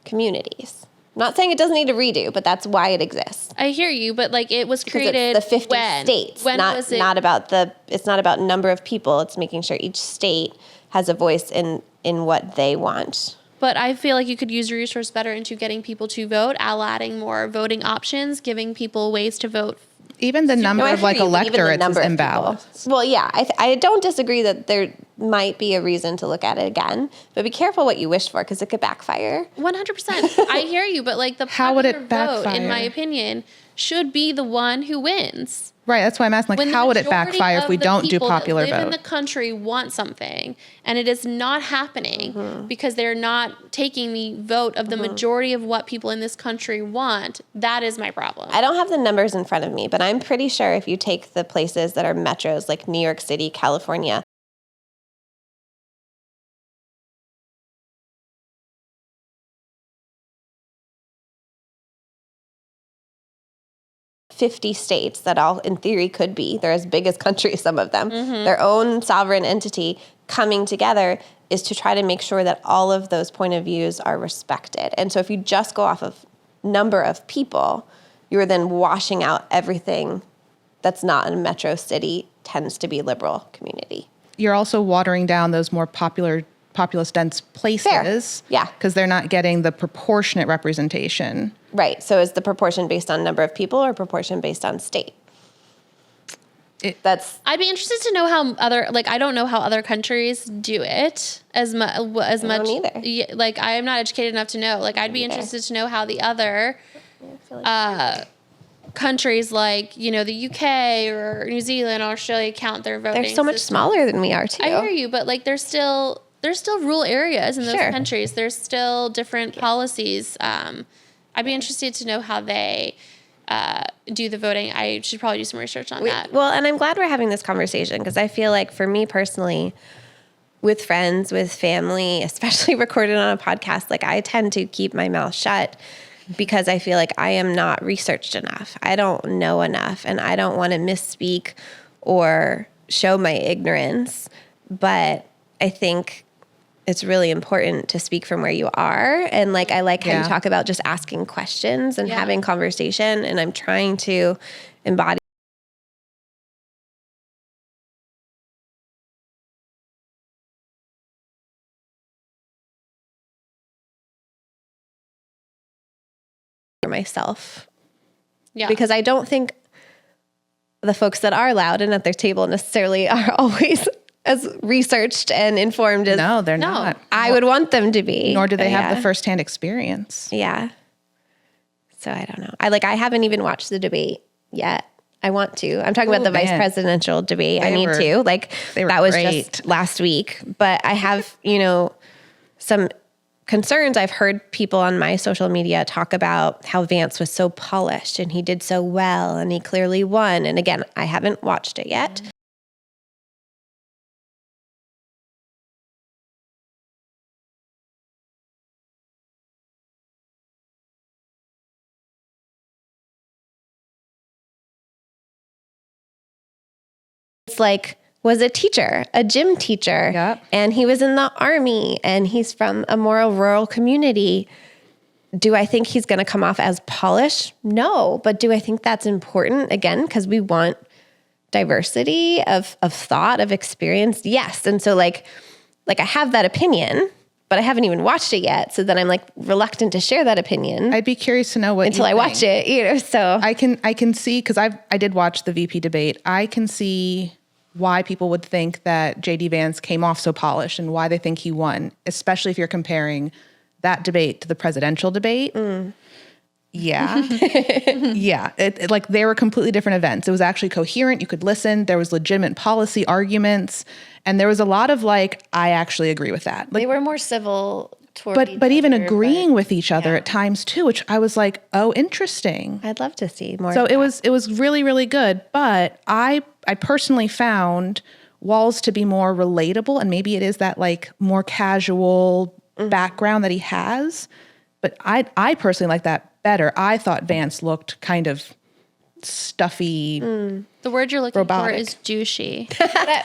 communities. I'm not saying it doesn't need a redo, but that's why it exists. I hear you, but like it was Because created it's the 50 when? states, When not was it? not about it's not about number of people. It's making sure each state has a voice in what they want. But I feel like you could use your resource better into getting people to vote, adding more voting options, giving people ways to vote. Even the number No, I of hear like you, but even the electorates is number of imbalanced. people. Well, yeah, I don't disagree that there might be a reason to look at it again, but be careful what you wish for because it could backfire. 100%. I hear you, but like the How would popular it vote, in backfire? my opinion, should be the one who wins. Right. That's why I'm asking, like, When the how would it majority backfire if of we the don't do people that popular live in vote? the country want something, and it is not happening because they're not taking the vote of the majority of what people in this country want. That is my problem. I don't have the numbers in front of me, but I'm pretty sure if you take the places that are metros like New York City, California, '50 states that all in theory could be, they're as big as countries, some of them, their own sovereign entity coming together is to try to make sure that all of those point of views are respected. And so if you just go off of number of people, you're then washing out everything that's not in a metro city, tends to be liberal community. You're also watering down those more populous dense places. Fair. Yeah. Because they're not getting the proportionate representation. Right. So is the proportion based on number of people or proportion based on state? I'd be interested to know how I don't know how other countries do it as much. don't either. Yeah, like I am not educated enough to know. Like I'd be interested to know how the other countries, like the UK or New Zealand, Australia, count their voting. They're so much smaller than we are too. I hear you, but like there's still rural areas in those Sure. countries. There's still different policies. I'd be interested to know how they do the voting. I should probably do some research on that. Well, and I'm glad we're having this conversation because I feel like for me personally, with friends, with family, especially recorded on a podcast, like I tend to keep my mouth shut because I feel like I am not researched enough. I don't know enough and I don't want to misspeak or show my ignorance. But I think it's really important to speak from where you are. And like, I like how you talk about just asking questions and having conversation. And I'm trying to embody for myself. Yeah. Because I don't think the folks that are loud and at their table necessarily are always as researched and informed as No, they're not. I would want them to be. Nor do they have Yeah. the firsthand experience. Yeah. So I don't know. I haven't even watched the debate yet. I want to. I'm talking about the vice presidential debate. I need to. Like that was great. just last week. But I have, some concerns. I've heard people on my social media talk about how Vance was so polished and he did so well and he clearly won. And again, I haven't watched it yet. It's like was a teacher, a gym teacher, Yep. and he was in the Army, and he's from a more rural community. Do I think he's going to come off as polished? No. But do I think that's important? Again, because we want diversity of thought, of experience? Yes. And so like I have that opinion, but I haven't even watched it yet. So then I'm like reluctant to share that opinion I'd be curious to know what until I watch it, so. I can see, because I did watch the VP debate. I can see why people would think that JD Vance came off so polished and why they think he won, especially if you're comparing that debate to the presidential debate. Yeah. Yeah. Like they were completely different events. It was actually coherent. You could listen. There was legitimate policy arguments. And there was a lot of like, I actually agree with that. Like, They were more civil toward each but even other, agreeing with each other yeah. at times too, which I was like, oh, interesting. I'd love to see more. So of it that. was really, really good. But I personally found Walls to be more relatable, and maybe it is that like more casual background that he has. But I personally like that better. I thought Vance looked kind of stuffy. The word you're looking Robotic. for is douchey.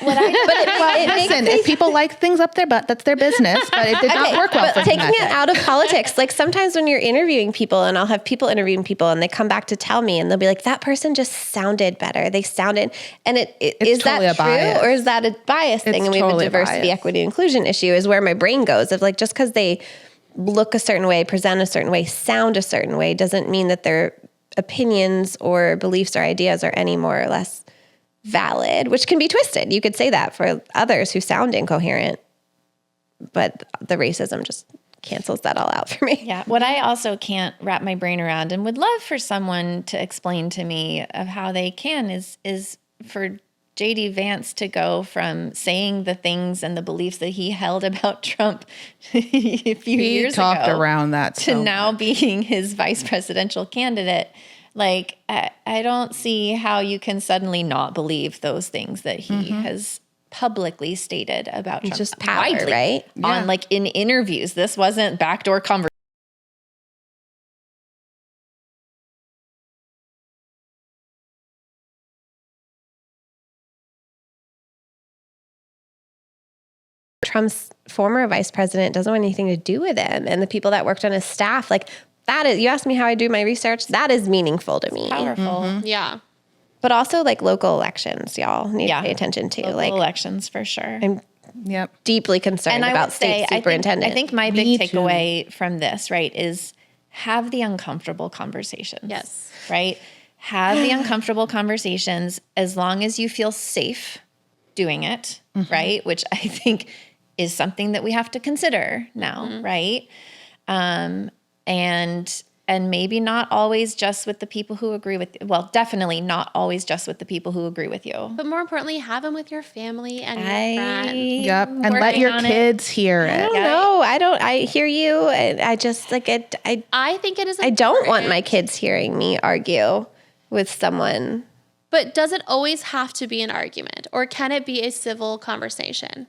Listen, if people like things up their butt, that's their business. But it did not work well for But him taking that it day. out of politics, like sometimes when you're interviewing people, and I'll have people interviewing people, and they come back to tell me, and they'll be like, "That person just sounded better. They sounded," and is totally that a true, bias. or is that a bias thing? And we have totally a a diversity, bias. equity, inclusion issue. Is where my brain goes of like just because they look a certain way, present a certain way, sound a certain way, doesn't mean that their opinions or beliefs or ideas are any more or less valid, which can be twisted. You could say that for others who sound incoherent, but the racism just cancels that all out for me. Yeah. What I also can't wrap my brain around and would love for someone to explain to me of how they can is for JD Vance to go from saying the things and the beliefs that he held about Trump a few He years talked ago around that to so now being his vice presidential candidate. Like, I don't see how you can suddenly not believe those things that he has publicly stated about Trump. just power, widely, right? On like in interviews. This wasn't backdoor conversation. Trump's former vice president doesn't want anything to do with him, and the people that worked on his staff, like that is, you asked me how I do my research, that is meaningful to me. Powerful. Yeah. But also like local elections, y'all need Yeah. to pay attention to. Local Like elections for sure. I'm Yep. deeply concerned And I about would say, state superintendent. I think my Me big too. takeaway from this, right, is have the uncomfortable conversations. Yes. Right? Have the uncomfortable conversations as long as you feel safe doing it, right? Which I think is something that we have to consider now, right? And maybe not always just with the people who agree with you. Well, definitely not always just with the people who agree with you. But more importantly, have them with your family and your friends. Yep. And let working your on it. kids hear I it. don't know. I hear you. And I just like it. I think it is I don't want important. my kids hearing me argue with someone. But does it always have to be an argument, or can it be a civil conversation?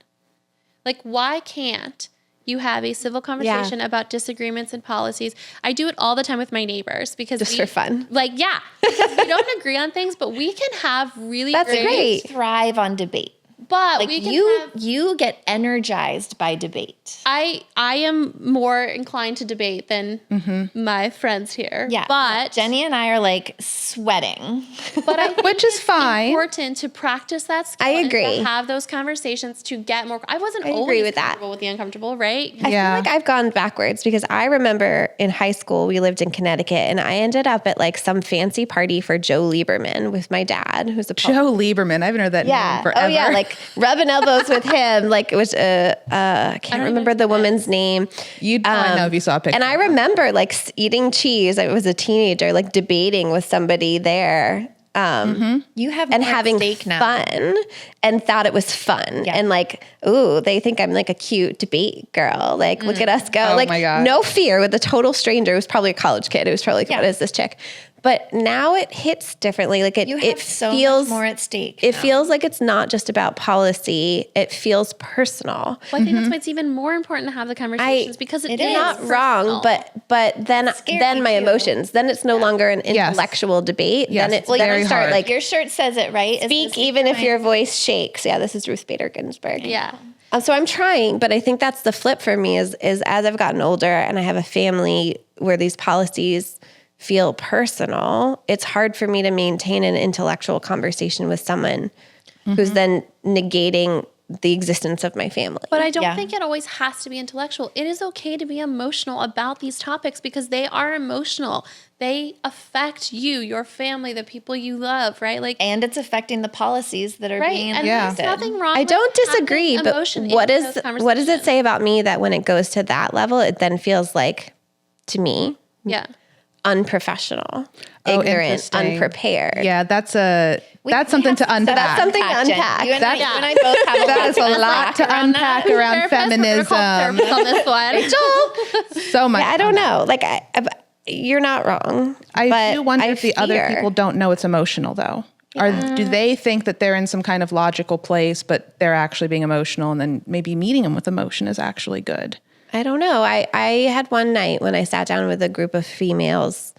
Like, why can't you have a civil conversation about disagreements and policies? I do it all the time with my neighbors because Just for fun. Like, yeah, because we don't agree on things, but we can have really That's great. Thrive on debate. But Like we can have, you get energized by debate. I am more inclined to debate than my friends here. Yeah. But Jenny and I are like sweating. But I think Which is it's fine. important to practice that skill. I and agree. to have those conversations to get more. I wasn't I agree always with that. comfortable with the uncomfortable, right? I Yeah. feel like I've gone backwards because I remember in high school, we lived in Connecticut, and I ended up at like some fancy party for Joe Lieberman with my dad, who's a Joe Lieberman. I haven't heard that name forever. Oh yeah, like rubbing elbows with him. Like it was I can't remember the woman's name. You'd probably know if you saw a picture. And I remember like eating cheese. I was a teenager, like debating with somebody there. You have And more at having stake now. fun and thought it was fun. Yeah. And like, ooh, they think I'm like a cute debate girl. Like, look at us go. Oh like, my God. no fear with a total stranger. It was probably a college kid. It was probably like, Yeah. what is this chick? But now it hits differently. Like You have it so feels much more at stake. It feels like it's not just about policy. It feels personal. Well, I think that's why it's even more important to have the conversations because it It is is. Not wrong, but then Scary, my too. emotions. Then it's no longer an intellectual debate. Yes, Then it's well, then very I start hard. like Your shirt says it, right? It speak says even if right. your voice shakes. Yeah, this is Ruth Bader Ginsburg. Yeah. So I'm trying, but I think that's the flip for me is as I've gotten older and I have a family where these policies feel personal, it's hard for me to maintain an intellectual conversation with someone who's then negating the existence of my family. But I don't think it always has to be intellectual. It is okay to be emotional about these topics because they are emotional. They affect you, your family, the people you love, right? Like, And it's affecting the policies that are right. being And Yeah. there's nothing wrong I with don't disagree, having but emotion what in does those it say conversations. about me that when it goes to that level, it then feels like, to me, Yeah. unprofessional, ignorant, interesting. unprepared. Yeah, that's something to unpack. That's something to Jen. unpack. You and I both have a That is a lot to unpack around feminism. on this one. So much. Yeah, I don't know. Like, you're not wrong. I but do wonder I if the other fear- people don't know it's emotional, though. Do they think that they're in some kind of logical place, but they're actually being emotional, and then maybe meeting them with emotion is actually good? I don't know. I had one night when I sat down with a group of females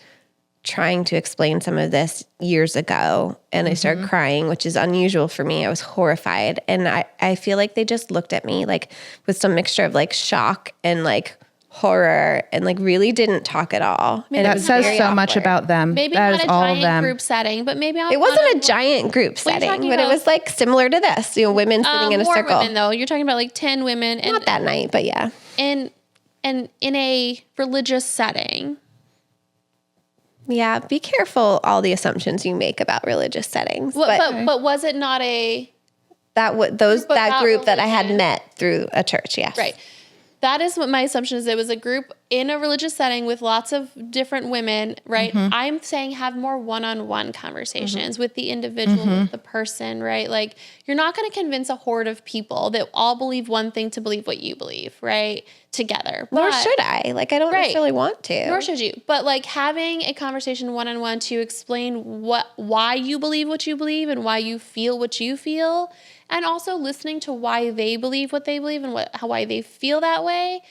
trying to explain some of this years ago, and I started crying, which is unusual for me. I was horrified. And I feel like they just looked at me like with some mixture of like shock and like horror and like really didn't talk at all. And it That was says very so much awkward. about them. Maybe That not is a all of giant them. group setting, but maybe It wasn't a giant group Well, you're setting, talking but it about- was like similar to this, women sitting in a more circle. women though. You're talking about like 10 women and Not that night, but yeah. and in a religious setting. Yeah, be careful all the assumptions you make about religious settings. But was it not a that about group that I had religion. met through a church, yes. right? That is what my assumption is. It was a group in a religious setting with lots of different women, right? I'm saying have more one-on-one conversations with the individual, with the person, right? Like you're not going to convince a horde of people that all believe one thing to believe what you believe, right? Together. Nor But- should I. Like I don't Right. necessarily want to. Nor should you. But like having a conversation one-on-one to explain why you believe what you believe and why you feel what you feel, and also listening to why they believe what they believe and why they feel that way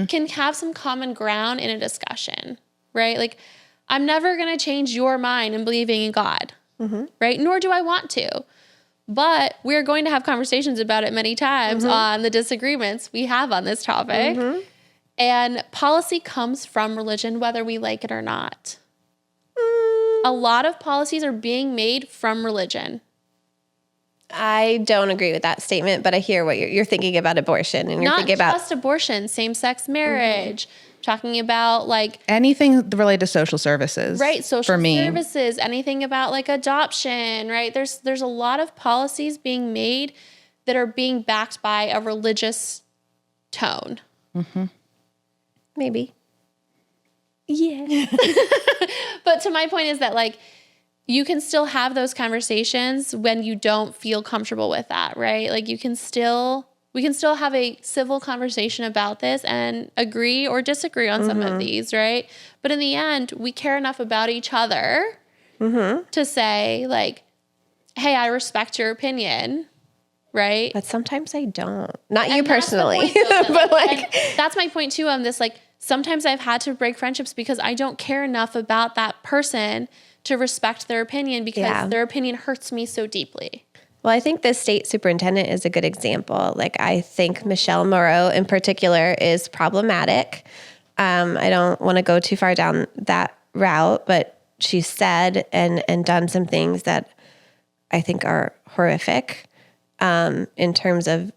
can have some common ground in a discussion, right? Like I'm never going to change your mind in believing in God, right? Nor do I want to. But we're going to have conversations about it many times on the disagreements we have on this topic. And policy comes from religion, whether we like it or not. A lot of policies are being made from religion. I don't agree with that statement, but I hear what you're thinking about abortion and you're Not thinking about just abortion, same-sex marriage, talking about like, Anything related to social services. right, social for me. services, anything about like adoption, right? There's a lot of policies being made that are being backed by a religious tone. maybe. Yeah. But to my point is that like you can still have those conversations when you don't feel comfortable with that, right? Like we can still have a civil conversation about this and agree or disagree on some of these, right? But in the end, we care enough about each other to say like, hey, I respect your opinion, right? But sometimes I don't. Not you And that's the personally, point, though, that, but like and that's my point too on this. Like sometimes I've had to break friendships because I don't care enough about that person to respect their opinion because their opinion hurts me so deeply. Well, I think the state superintendent is a good example. Like, I think Michelle Moreau in particular is problematic. I don't want to go too far down that route, but she's said and done some things that I think are horrific in terms of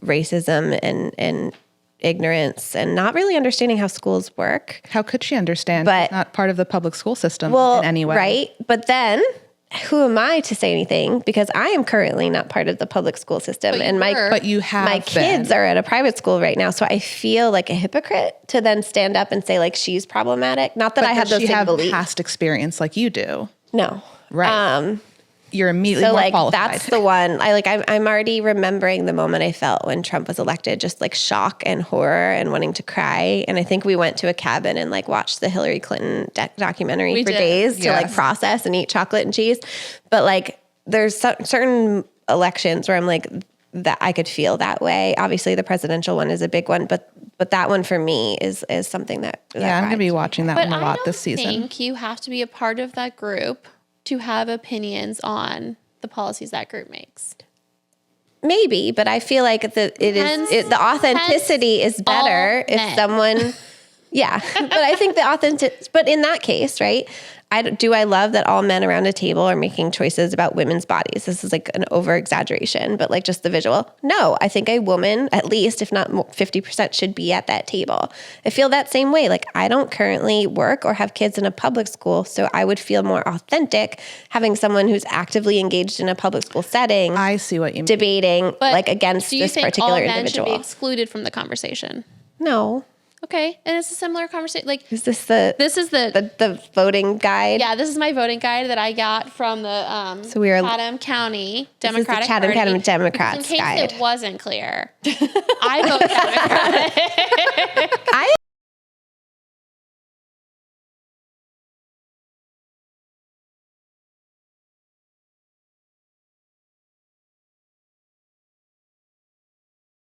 racism and ignorance and not really understanding how schools work. How could she understand? But- She's not part of the public school system Well, in any way. right? But then who am I to say anything? Because I am currently not part of the public school system, But you and were. But you have my kids been. are at a private school right now. So I feel like a hypocrite to then stand up and say like she's problematic. Not that But I have does those she same have beliefs. past experience like you do. No, Right. you're immediately more qualified. That's the one. I'm already remembering the moment I felt when Trump was elected, just like shock and horror and wanting to cry. And I think we went to a cabin and like watched the Hillary Clinton documentary for days to like process and eat chocolate and cheese. But like there's certain elections where I'm like, that I could feel that way. Obviously the presidential one is a big one, but that one for me is something that I'm going to be watching that one a lot this season. I think you have to be a part of that group to have opinions on the policies that group makes. Maybe, but I feel like the authenticity is better if someone, but I think but in that case, right? I love that all men around a table are making choices about women's bodies. This is like an over exaggeration, but like just the visual. No, I think a woman, at least, if not 50%, should be at that table. I feel that same way. Like I don't currently work or have kids in a public school, so I would feel more authentic having someone who's actively engaged in a public school setting. I see what you mean. Debating like against this particular individual. Do you think all men should be excluded from the conversation? No. Okay, and it's a similar conversation. Like, is this the voting guide? Yeah, this is my voting guide that I got from the Chatham County Democratic Party. Chatham Democrats in case guide. It wasn't clear. I vote Democratic. I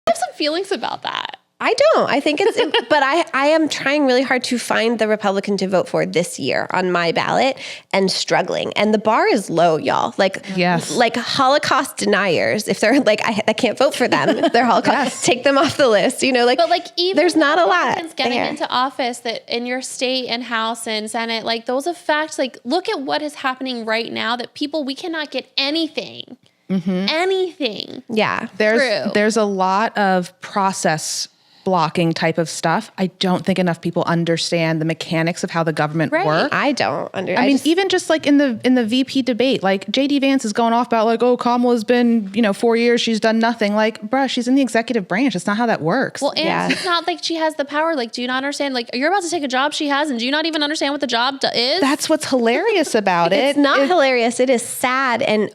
have some feelings about that. I don't. I think it's, but I am trying really hard to find the Republican to vote for this year on my ballot and struggling. And the bar is low, y'all. Like, like Holocaust deniers, if they're like, I can't vote for them. If they're Holocaust, take them off the list, you know, like, but like even there's not a lot getting into office that in your state and House and Senate, like those affect, like, look at what is happening right now that we cannot get anything. Anything. Yeah. There's a lot of process blocking type of stuff. I don't think enough people understand the mechanics of how the government works. I don't understand. I mean, even just like in the VP debate, like JD Vance is going off about like, oh, Kamala's been, 4 years, she's done nothing. Like, bruh, she's in the executive branch. That's not how that works. Well, and it's not like she has the power. Like, do you not understand? Like, you're about to take a job she has, and do you not even understand what the job is? That's what's hilarious about it. It's not hilarious. It is sad. And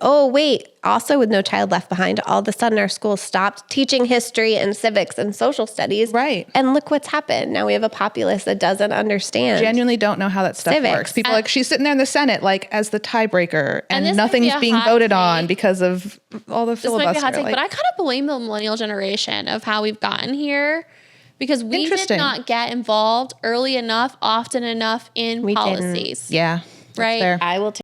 also with No Child Left Behind, all of a sudden our schools stopped teaching history and civics and social studies. Right. And look what's happened. Now we have a populace that doesn't understand. Genuinely don't know how that stuff works. People like, she's sitting there in the Senate like as the tiebreaker and nothing's being voted on because of all the filibuster. This might be a hot take, but I kind of blame the millennial generation of how we've gotten here. Because we did not get involved early enough, often enough in policies. Didn't. Yeah. Right. Fair. I will take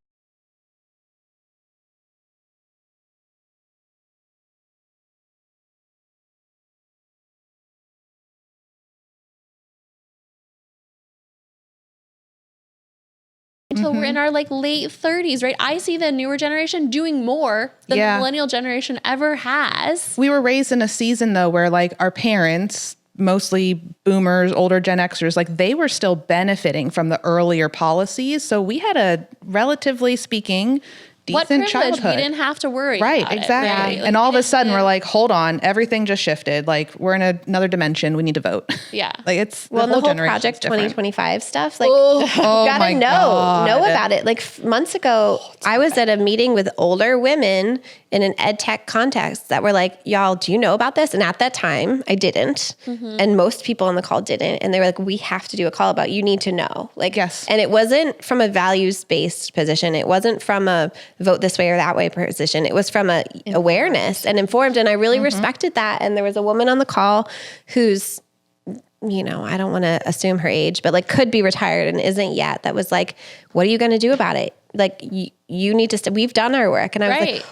until we're in our like late 30s, right? I see the newer generation doing more than the millennial generation ever has. We were raised in a season though where like our parents, mostly boomers, older Gen Xers, like they were still benefiting from the earlier policies. So we had a, relatively speaking, decent childhood. We didn't have to worry about it. Exactly. Right? Like, and all of a sudden we're like, hold on, everything just shifted. Like we're in another dimension. We need to vote. Yeah. Like it's the whole Project 2025 stuff. Like you gotta know about it. Like months ago, I was at a meeting with older women in an ed tech context that were like, y'all, do you know about this? And at that time I didn't. And most people on the call didn't. And they were like, we have to do a call about, you need to know. Like, yes. And it wasn't from a values-based position. It wasn't from a vote this way or that way position. It was from a awareness and informed. And I really respected that. And there was a woman on the call who's, I don't want to assume her age, but like could be retired and isn't yet. That was like, what are you going to do about it? Like you need to, we've done our work. And I was like,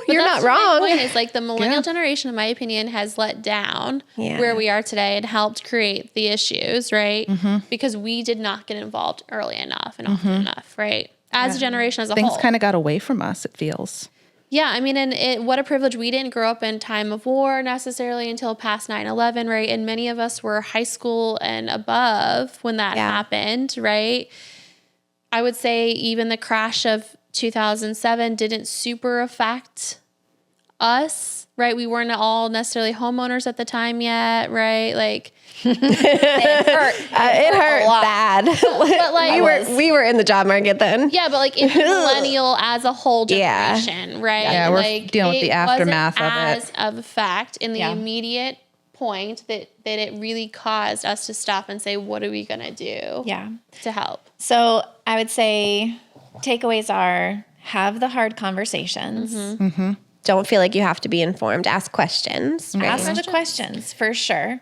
you're not wrong. My point is like the millennial generation, in my opinion, has let down where we are today and helped create the issues, right? Because we did not get involved early enough and often enough, right? As a generation as a whole. Things kind of got away from us, it feels. Yeah, I mean, and what a privilege. We didn't grow up in time of war necessarily until past 9/11, right? And many of us were high school and above when that happened, right? I would say even the crash of 2007 didn't super affect us right? We weren't all necessarily homeowners at the time yet, right? Like, It hurt bad. but like we were in the job market then. yeah, but like in the millennial as a whole Yeah. generation, right? Yeah, we're like dealing with the it aftermath wasn't of it. as of a fact in the Yeah. immediate point that it really caused us to stop and say, what are we gonna do Yeah. to help? So I would say takeaways are have the hard conversations. Don't feel like you have to be informed. Ask questions. Right? Ask the questions for sure.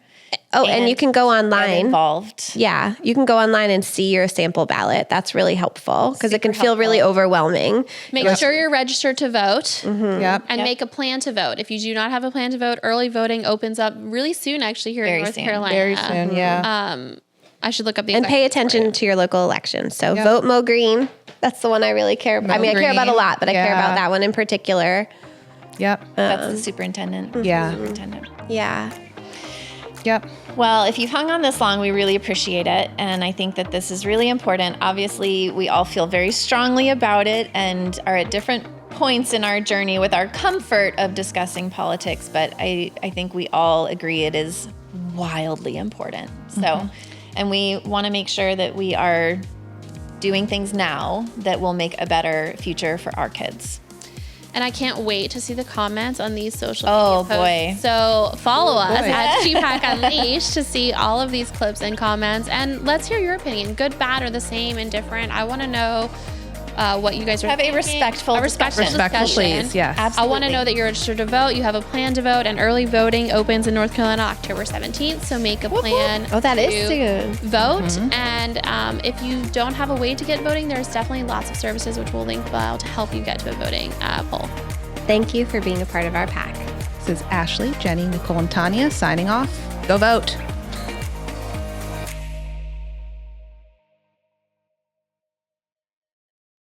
Oh, and you can go Get online. involved. Yeah, you can go online and see your sample ballot. That's really helpful because it can feel really overwhelming. Make sure you're registered to vote Yep. and make a plan to vote. If you do not have a plan to vote, early voting opens up really soon, actually, here Very in North soon. Carolina. Very soon, yeah. I should look up the And pay exact attention to your local elections. So vote Mo Green. That's the one I really care about. I mean, I care about a Green. lot, but I care about Yeah. that one in particular. Yep. That's the superintendent. Yeah. Superintendent. Yeah. Yep. Well, if you've hung on this long, we really appreciate it. And I think that this is really important. Obviously, we all feel very strongly about it and are at different points in our journey with our comfort of discussing politics. But I think we all agree it is wildly important. So, and we want to make sure that we are doing things now that will make a better future for our kids. And I can't wait to see the comments on these social Oh, media posts. boy. So follow us boy. at ShePak Unleashed to see all of these clips and comments. And let's hear your opinion, good, bad, or the same, indifferent. I want to know what you guys are Have a thinking. respectful discussion. Respectful, discussion. please. Yes. I want to know that you're registered to vote, you have a plan to vote, and early voting opens in North Carolina October 17th. So make a plan. Oh, that is to soon. Vote. And if you don't have a way to get voting, there's definitely lots of services which we'll link below to help you get to a voting poll. Thank you for being a part of our pack. This is Ashley, Jenny, Nichole, and Tania signing off. Go vote.